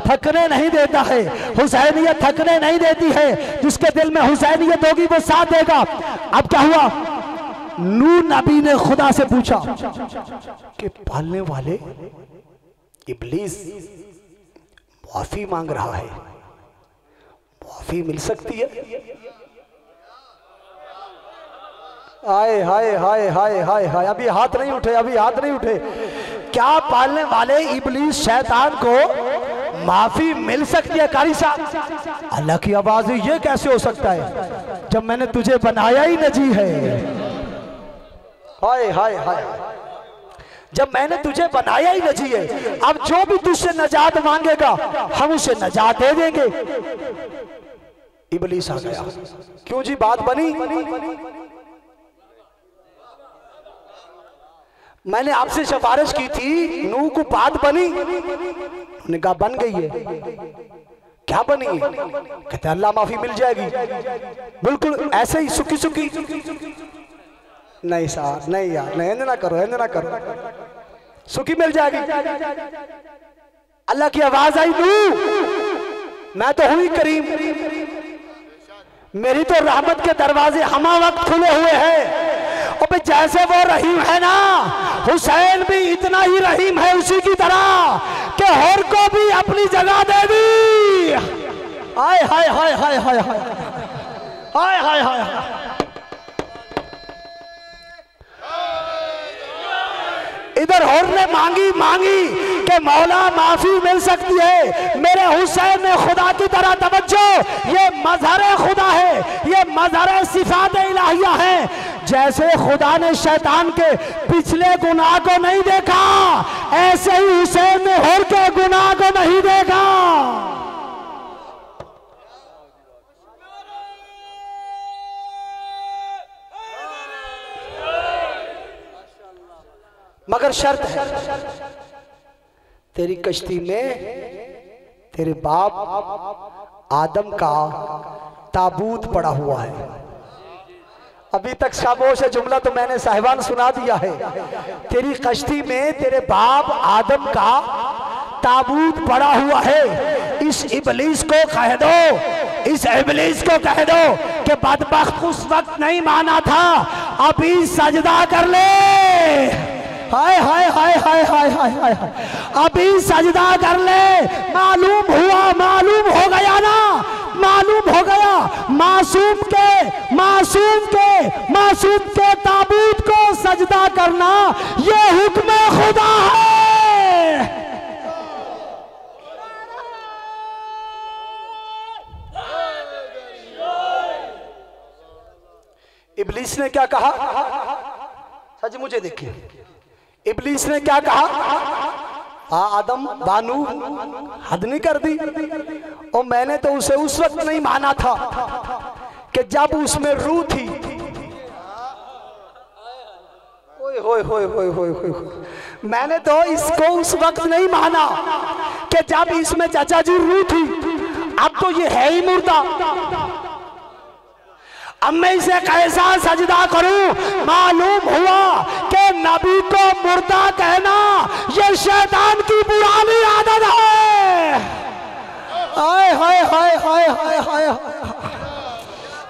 थकने नहीं देता है। हुसैनियत थकने नहीं देती है। जिसके दिल में हुसैनियत होगी वो साथ देगा। अब क्या हुआ, नूह नबी ने खुदा से पूछा कि पालने वाले इब्लीस माफी मांग रहा है, माफी मिल सकती है? हाय हाय हाय हाय हाय हाय, अभी हाथ नहीं उठे, अभी हाथ नहीं उठे। क्या पालने वाले इब्लीस शैतान को माफी मिल सकती है? कारी साहब, अल्लाह की आवाज, ये कैसे हो सकता है जब मैंने तुझे बनाया ही नजी है? हाय हाय हाय, जब मैंने तुझे बनाया ही नजी है। अब जो भी तुझसे नजात मांगेगा हम उसे नजात दे देंगे। इब्लीस आ गया। क्यों जी, बात बनी? मैंने आपसे सिफारिश की थी, नूह को बात बनी? उन्होंने कहा बन गई है। क्या बनी है? कहते अल्लाह माफी मिल जाएगी। बिल्कुल ऐसे ही सुखी सुखी। नहीं साहब, नहीं यार, नहीं, ना करो, ना करो, सुखी मिल जाएगी। अल्लाह की आवाज आई, नूह मैं तो हुई करीम, मेरी तो रहमत के दरवाजे हमा वक्त खुले हुए हैं। और जैसे वो रहीम है ना, हुसैन भी इतना ही रहीम है उसी की तरह कि हर को भी अपनी जगह दे दी। हाय हाय हाय हाय हाय हाय हाय हाय हाय। इधर हर ने मांगी कि मौला माफी मिल सकती है। मेरे हुसैन ने खुदा की तरह तवज्जो, ये मजहर खुदा है, ये मजहर सिफात इलाहिया है। जैसे खुदा ने शैतान के पिछले गुनाह को नहीं देखा, ऐसे ही हुसैन ने हर के गुनाह को नहीं देखा। मगर शर्त है, तेरी कश्ती में तेरे बाप आदम का ताबूत पड़ा हुआ है। अभी तक खामोश है, जुमला तो मैंने साहिबान सुना दिया है। तेरी कश्ती में तेरे बाप आदम का ताबूत पड़ा हुआ है। इस इब्लीस को कह दो, इस इब्लीस को कह दो कि बदबख्त उस वक्त नहीं माना था, अभी सजदा कर ले। हाय हाय हाय हाय हाय हाय हाय, अभी सजदा कर ले। मालूम हो गया ना, मालूम हो गया मासूम के ताबूत को सजदा करना ये हुक्म खुदा है। इब्लीस ने क्या कहा? सच मुझे देखिए, इब्लीस ने क्या कहा? आदम बानू हद नहीं कर दी। और मैंने तो उसे उस वक्त नहीं माना था कि जब उसमें रूह थी। होय होय होय होय होय, मैंने तो इसको उस वक्त नहीं माना कि जब इसमें चाचा जी रूह थी। अब तो ये है ही मुर्दा। अब मैं इसे कैसा सजदा करूं? मालूम हुआ कि नबी को मुर्दा कहना ये शैतान की पुरानी आदत है। हाय हाय हाय हाय हाय हाय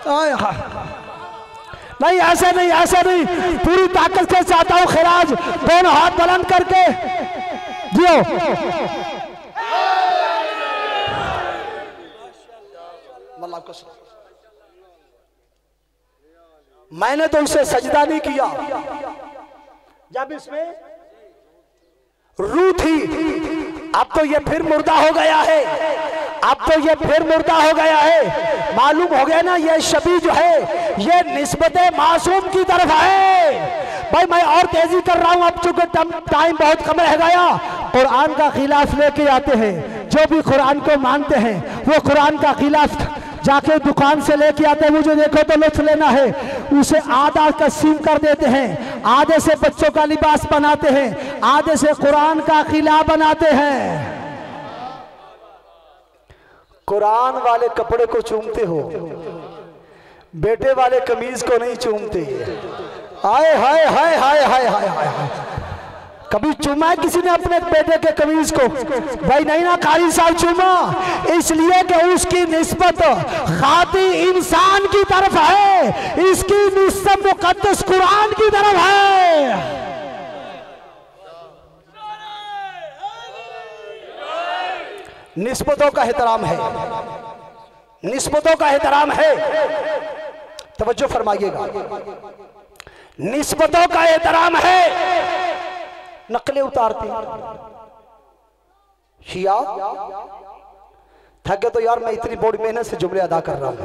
हाय हाय। नहीं ऐसे नहीं, ऐसे नहीं, पूरी ताकत से चाहता हूं खिराज, दोनों हाथ बुलंद करके जियो। मैंने तो उसे सजदा नहीं किया जब इसमें रूह थी। अब तो ये फिर मुर्दा हो गया है, अब तो ये फिर मुर्दा हो गया है। मालूम हो गया ना, ये शबी जो है ये निस्बत मासूम की तरफ है। भाई मैं और तेजी कर रहा हूं, अब चूंकि टाइम बहुत कम रह गया। कुरान का खिलाफ लेके आते हैं। जो भी कुरान को मानते हैं वो कुरान का खिलाफ जाके दुकान से लेके आते हैं। मुझे देखो तो लुत्फ लेना है, उसे आधा तस्लीम कर देते हैं, आधे से बच्चों का लिबास बनाते हैं, आधे से कुरान का खिलाफ बनाते हैं। कुरान वाले कपड़े को चूमते हो, बेटे वाले कमीज को नहीं चूमते। हाय हाय हाय हाय हाय हाय हाय। कभी चूमा है किसी ने अपने बेटे के कमीज को? भाई नहीं ना, कारी साहब चूमा, इसलिए कि उसकी निस्बत खाती इंसान की तरफ है, इसकी निस्बत मुकद्दस कुरान की तरफ है। निस्बतों का एहतराम है, निस्बतों का एहतराम है। तवज्जो फरमाइएगा, निस्बतों का एहतराम है। नकलें उतारते शिया थक गए तो यार मैं इतनी बड़ी मेहनत से जुमले अदा कर रहा हूं,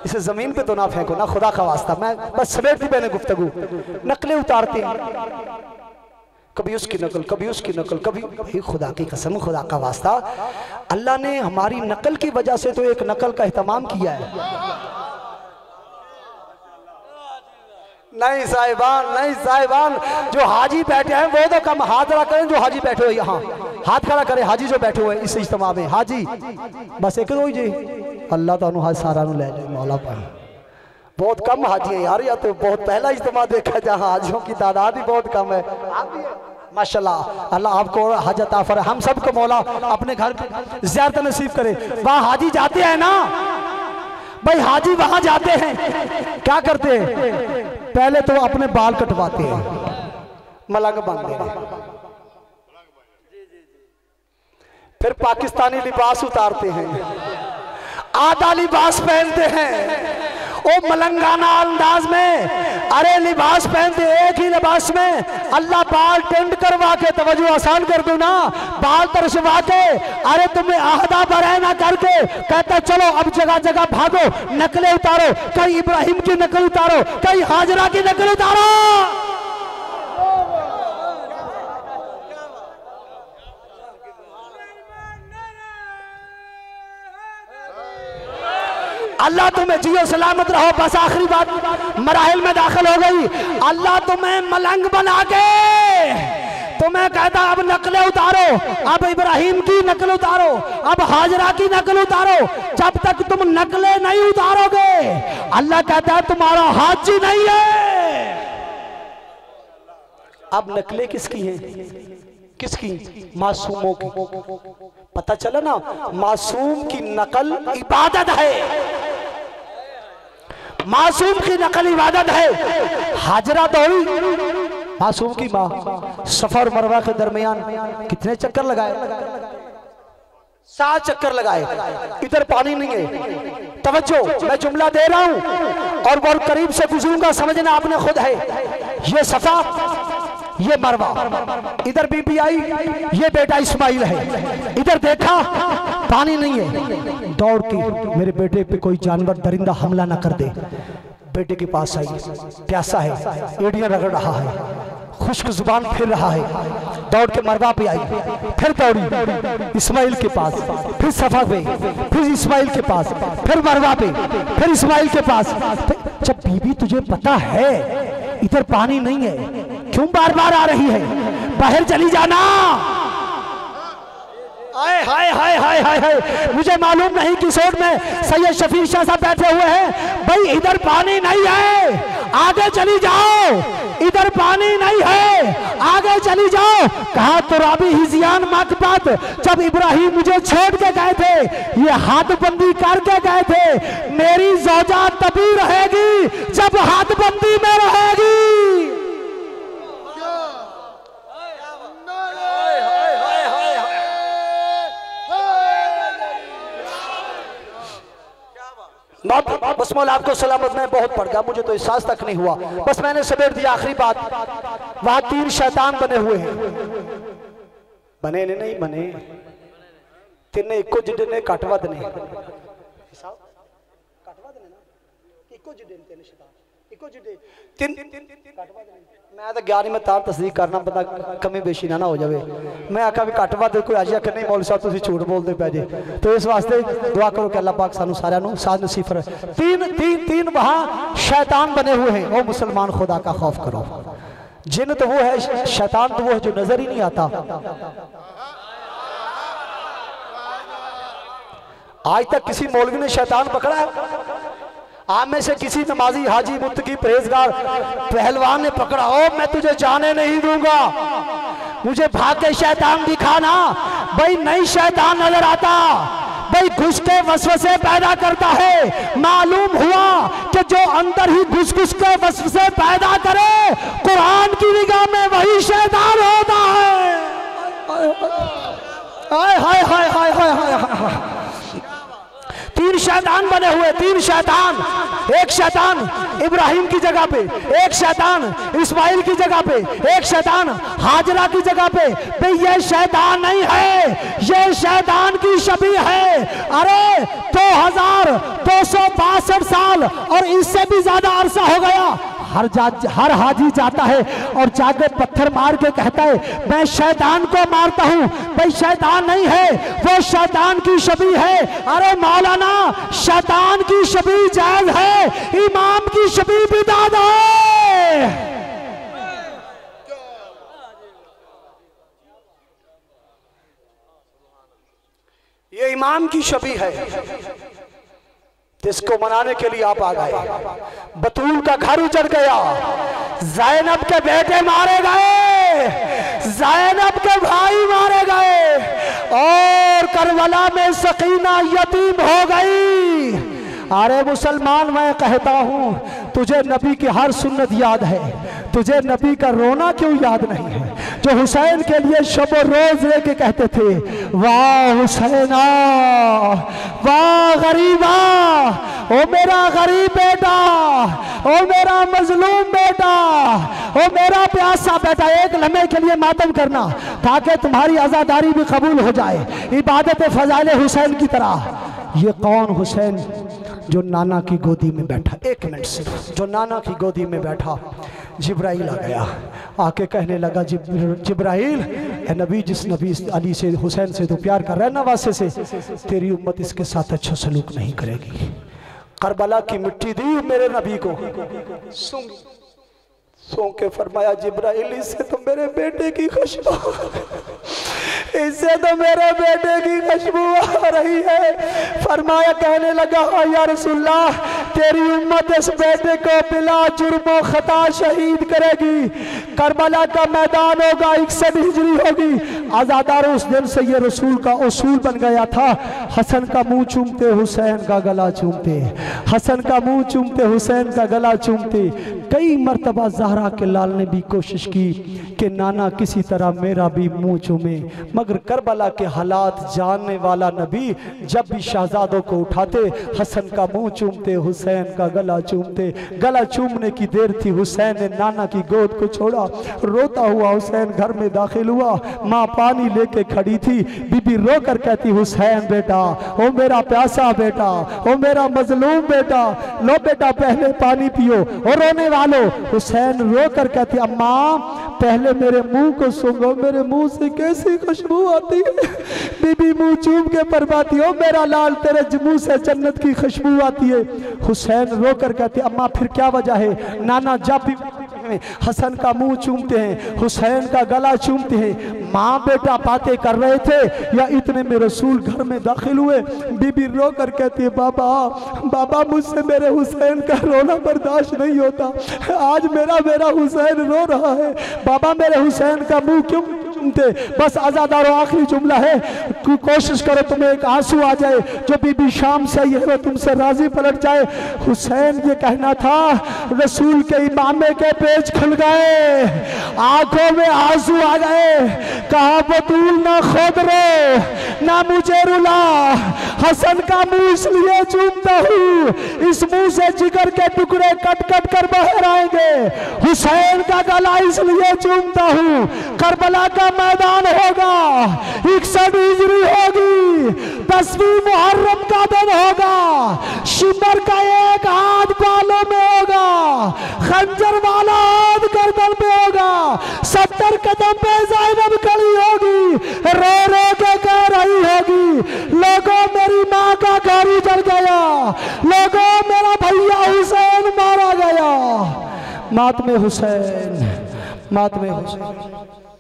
इसे जमीन पे तो ना फेंको ना, खुदा का वास्ता, मैं बस समेट दी मैंने गुफ्तगू। नकलें उतारते कभी उसकी नकल, कभी उसकी नकल, कभी खुदा की कसम, खुदा का वास्ता, अल्लाह ने हमारी नकल की वजह से तो एक नकल का एहतमाम किया है। नहीं साहिबान, नहीं साहिबान, जो हाजी बैठे हैं वो तो कम हाथ खड़ा करें, जो हाजी बैठे हुए यहाँ हाथ खड़ा करें, हाजी जो बैठे हुए इस इज्तिमा में, हाजी बस एक दो जी, अल्लाह तो हाथ सारा ले जाए मौला पर। बहुत कम हाजी हैं यार, या तो बहुत पहला इज्तिमा देखा जहाँ हाजियों की तादाद ही बहुत कम है। माशाल्लाह, अल्लाह आपको हज अता फरमाए, हम सबको मौला अपने घर ज़ियारत नसीब करे। वहाँ हाजी जाते हैं ना भाई, हाजी वहां जाते हैं, क्या करते हैं? पहले तो अपने बाल कटवाते हैं, मलंग बांधते हैं, फिर पाकिस्तानी लिबास उतारते हैं, आधा लिबास पहनते हैं, ओ मलंगाना अंदाज में, अरे लिबास पहनते एक ही लिबास में, अल्लाह बाल टेंड करवा के, तवज्जो आसान कर दो ना, बाल तरशवा के, अरे तुम्हें आहदा बराए ना करके कहता चलो अब जगह जगह भागो, नकलें उतारो, कहीं इब्राहिम की नकल उतारो, कहीं हाजरा की नकल उतारो। अल्लाह तुम्हें जियो सलामत रहो। बस आखिरी बात मराहिल में दाखिल हो गई, अल्लाह तुम्हें मलंग बना के तुम्हें कहता अब नकलें उतारो, अब इब्राहिम की नकल उतारो, अब हाजरा की नकल उतारो। जब तक तुम नकलें नहीं उतारोगे अल्लाह कहता है तुम्हारा हाजी नहीं है। अब नकलें किसकी हैं? किसकी? मासूमों की। पता चला ना, मासूम की नकल इबादत है, मासूम की नकल इबादत है। हाजरा दौड़ी, मासूम की माँ, सफर मरवा के दरमियान कितने चक्कर लगाए? 7 चक्कर लगाए, इधर पानी नहीं है। तवज्जो, मैं जुमला दे रहा हूं और बहुत करीब से गुजरूंगा, समझना आपने खुद है। ये सफा, ये मरवा, इधर बीबी आई, ये बेटा इस्माइल है, इधर देखा पानी नहीं है, दौड़ के मेरे बेटे पे कोई जानवर दरिंदा हमला ना कर दे। बेटे के पास आई, प्यासा है, एड़ियां रगड़ रहा है, खुश्क जुबान फिर रहा है, दौड़ के मरवा पे आई, फिर दौड़ी इस्माइल के पास, फिर सफा पे, फिर इस्माइल के पास, फिर मरवा पे, फिर इस्माइल के पास। जब बीबी तुझे पता है इधर पानी नहीं है, क्यों बार बार आ रही है? बाहर चली जाना। हाय हाय हाय हाय हाय हाय, मुझे मालूम नहीं किस ओर में सैयद शफीक शाह साहब बैठे हुए हैं। भाई इधर पानी नहीं है, आगे चली जाओ, इधर पानी नहीं है, आगे चली जाओ। कहा तो राबी हिजियान मकबत, जब इब्राहिम मुझे छोड़ के गए थे, ये हाथ बंदी करके गए थे, मेरी ज़ौजा तभी रहेगी जब हाथ बंदी में रहेगी। बस मौला आपको सलामत, मैं बहुत पड़ गया, मुझे तो एहसास तक नहीं हुआ, बस मैंने समेट दिया। आखिरी बात, वहां 3 शैतान बने हुए हैं, बने ने नहीं बने, 3 इको जिडे ने कटवद ने, मैं तो गया नहीं, मैं तार तस्दीक करना पता कमी बेशी ना हो जाए। मैं आखा भी घट वध कोई अज नहीं मौलवी साहब तुम झूठ बोलते पै जे, तो इस वास्ते दुआ करो कि अल्लाह पाक सानू सारियां साथ नसीब फरमाए। तीन वहां शैतान बने हुए हैं। ओ मुसलमान खुदा का खौफ करो। जिन तो वो है, शैतान तो वो है जो नजर ही नहीं आता। आज तक किसी मौलवी ने शैतान पकड़ा है? आप में से किसी नमाजी हाजी मुत्तकी परहेजगार पहलवान ने पकड़ा? ओ मैं तुझे जाने नहीं दूंगा, मुझे भाग के शैतान दिखाना। भाई नहीं शैतान नजर आता, भाई घुस के वसवसे पैदा करता है। मालूम हुआ कि जो अंदर ही घुस घुस के वसवसे पैदा करे कुरान की निगाह में वही शैतान होता है। हाय हाय हाय हाय हाय हाय। तीन शैतान बने हुए, तीन शैतान। एक शैतान इब्राहिम की जगह पे, एक शैतान इस्माइल की जगगह पे, एक शैतान हाजरा की जगह पे। भाई ये शैतान नहीं है, ये शैतान की शबीह है। अरे 2262 साल और इससे भी ज्यादा अरसा हो गया, हर हाजी जाता है और जाके पत्थर मार के कहता है मैं शैतान को मारता हूं। भाई शैतान नहीं है, वो शैतान की शबीह है। अरे मौलाना शैतान की शबीह जायज है, इमाम की शबीह बिदअत है। ये इमाम की शबीह है, जिसको मनाने के लिए आप आ गए। बतूल का घर उजड़ गया, ज़ैनब के बेटे मारे गए, ज़ैनब के भाई मारे गए और करबला में सकीना यतीम हो गई। अरे मुसलमान मैं कहता हूं तुझे नबी की हर सुन्नत याद है, तुझे नबी का रोना क्यों याद नहीं है? जो हुसैन के लिए शब रोज लेके कहते थे वाह हुसैना वाह गरीबा, ओ मेरा गरीब बेटा, ओ मेरा मजलूम बेटा, ओ मेरा प्यासा बेटा। एक लम्हे के लिए मातम करना ताकि तुम्हारी आज़ादारी भी कबूल हो जाए, इबादत फजाइल हुसैन की तरह। ये कौन हुसैन जो नाना की गोदी में बैठा? एक मिनट सिर्फ, जो नाना की गोदी में बैठा। जिब्राइल आ गया, आके कहने लगा जिब्राइल ए नबी, जिस नबी अली से हुसैन से तो प्यार कर रहा है नवासे से, तेरी उम्मत इसके साथ अच्छा सलूक नहीं करेगी। करबला की मिट्टी दी मेरे नबी को, सूंघ के फरमाया जिब्राइल इससे तो मेरे बेटे की खुशबू, इससे तो मेरे बेटे की खुशबू आ रही है। फरमाया, कहने लगा या रसूलल्लाह तेरी उम्मत इस बेटे को बिला जुर्म व खता शहीद करेगी। करबला का मैदान होगा, 61 हिजरी होगी। आज़ादार उस दिन से ये रसूल का उसूल बन गया था, हसन का मुंह चूमते हुसैन का गला चूमते, हसन का मुंह चूमते हुसैन का गला चूमते। कई मरतबा ज़हरा के लाल ने भी कोशिश की कि नाना किसी तरह मेरा भी मुंह चूमे, मगर करबला के हालात जानने वाला नबी जब भी शहजादों को उठाते हसन का मुंह चूमते, हुसैन का गला चूमते। गला चूमने की देर थी, हुसैन ने नाना की गोद को छोड़ा, रोता हुआ हुसैन घर में दाखिल हुआ। माँ पानी लेके खड़ी थी, बीबी रो कर कहती हुसैन बेटा, ओ मेरा प्यासा बेटा, ओ मेरा मजलूम बेटा, लो बेटा पहले पानी पियो। और रोने वालों हुसैन रो कर कहती अम्मा पहले मेरे मुंह को सूंघो, मेरे मुंह से कैसी खुशबू आती है। बीबी मुंह चूम के फरमाती हो मेरा लाल तेरे मुंह से जन्नत की खुशबू आती है। हुसैन रो कर कहती अम्मा फिर क्या वजह है? नाना जब भी हसन का मुंह चूमते हैं, हुसैन का गला चूमते हैं। माँ बेटा बातें कर रहे थे या इतने में रसूल घर में दाखिल हुए। बीबी रो कर कहती है बाबा बाबा मुझसे मेरे हुसैन का रोना बर्दाश्त नहीं होता, आज मेरा हुसैन रो रहा है, बाबा मेरे हुसैन का मुंह क्यों चूमते? बस आज़ादारों आखिरी जुमला है, कोशिश करो तुम्हें एक आंसू आ जाए, जो बीबी शाम से ये है तुमसे राजी पलट जाए। हुसैन ये कहना था रसूल के इमामे के पेच खुल गए, आंखों में आंसू आ गए। कहा बतूल ना खुद रो ना मुझे रुला, हसन का मुंह इसलिए चूमता हूँ, इस मुंह से जिगर के टुकड़े कट कट कर बाहर आएंगे। हुसैन का गला इसलिए चूमता हूँ, करबला का मैदान होगा, 61 हिजरी होगी, 10वीं मुहर्रम का दिन होगा, शिमर का एक हाथ बालों में होगा, खंजर वाला हाथ गर्दन पे होगा, 70 कदम पे ज़ैनब खड़ी होगी, रो रो के कह रही होगी, लोगों मेरी माँ का घर जल गया, लोगों मेरा भैया हुसैन मारा गया। मातमे हुसैन, मातमे हुसैन।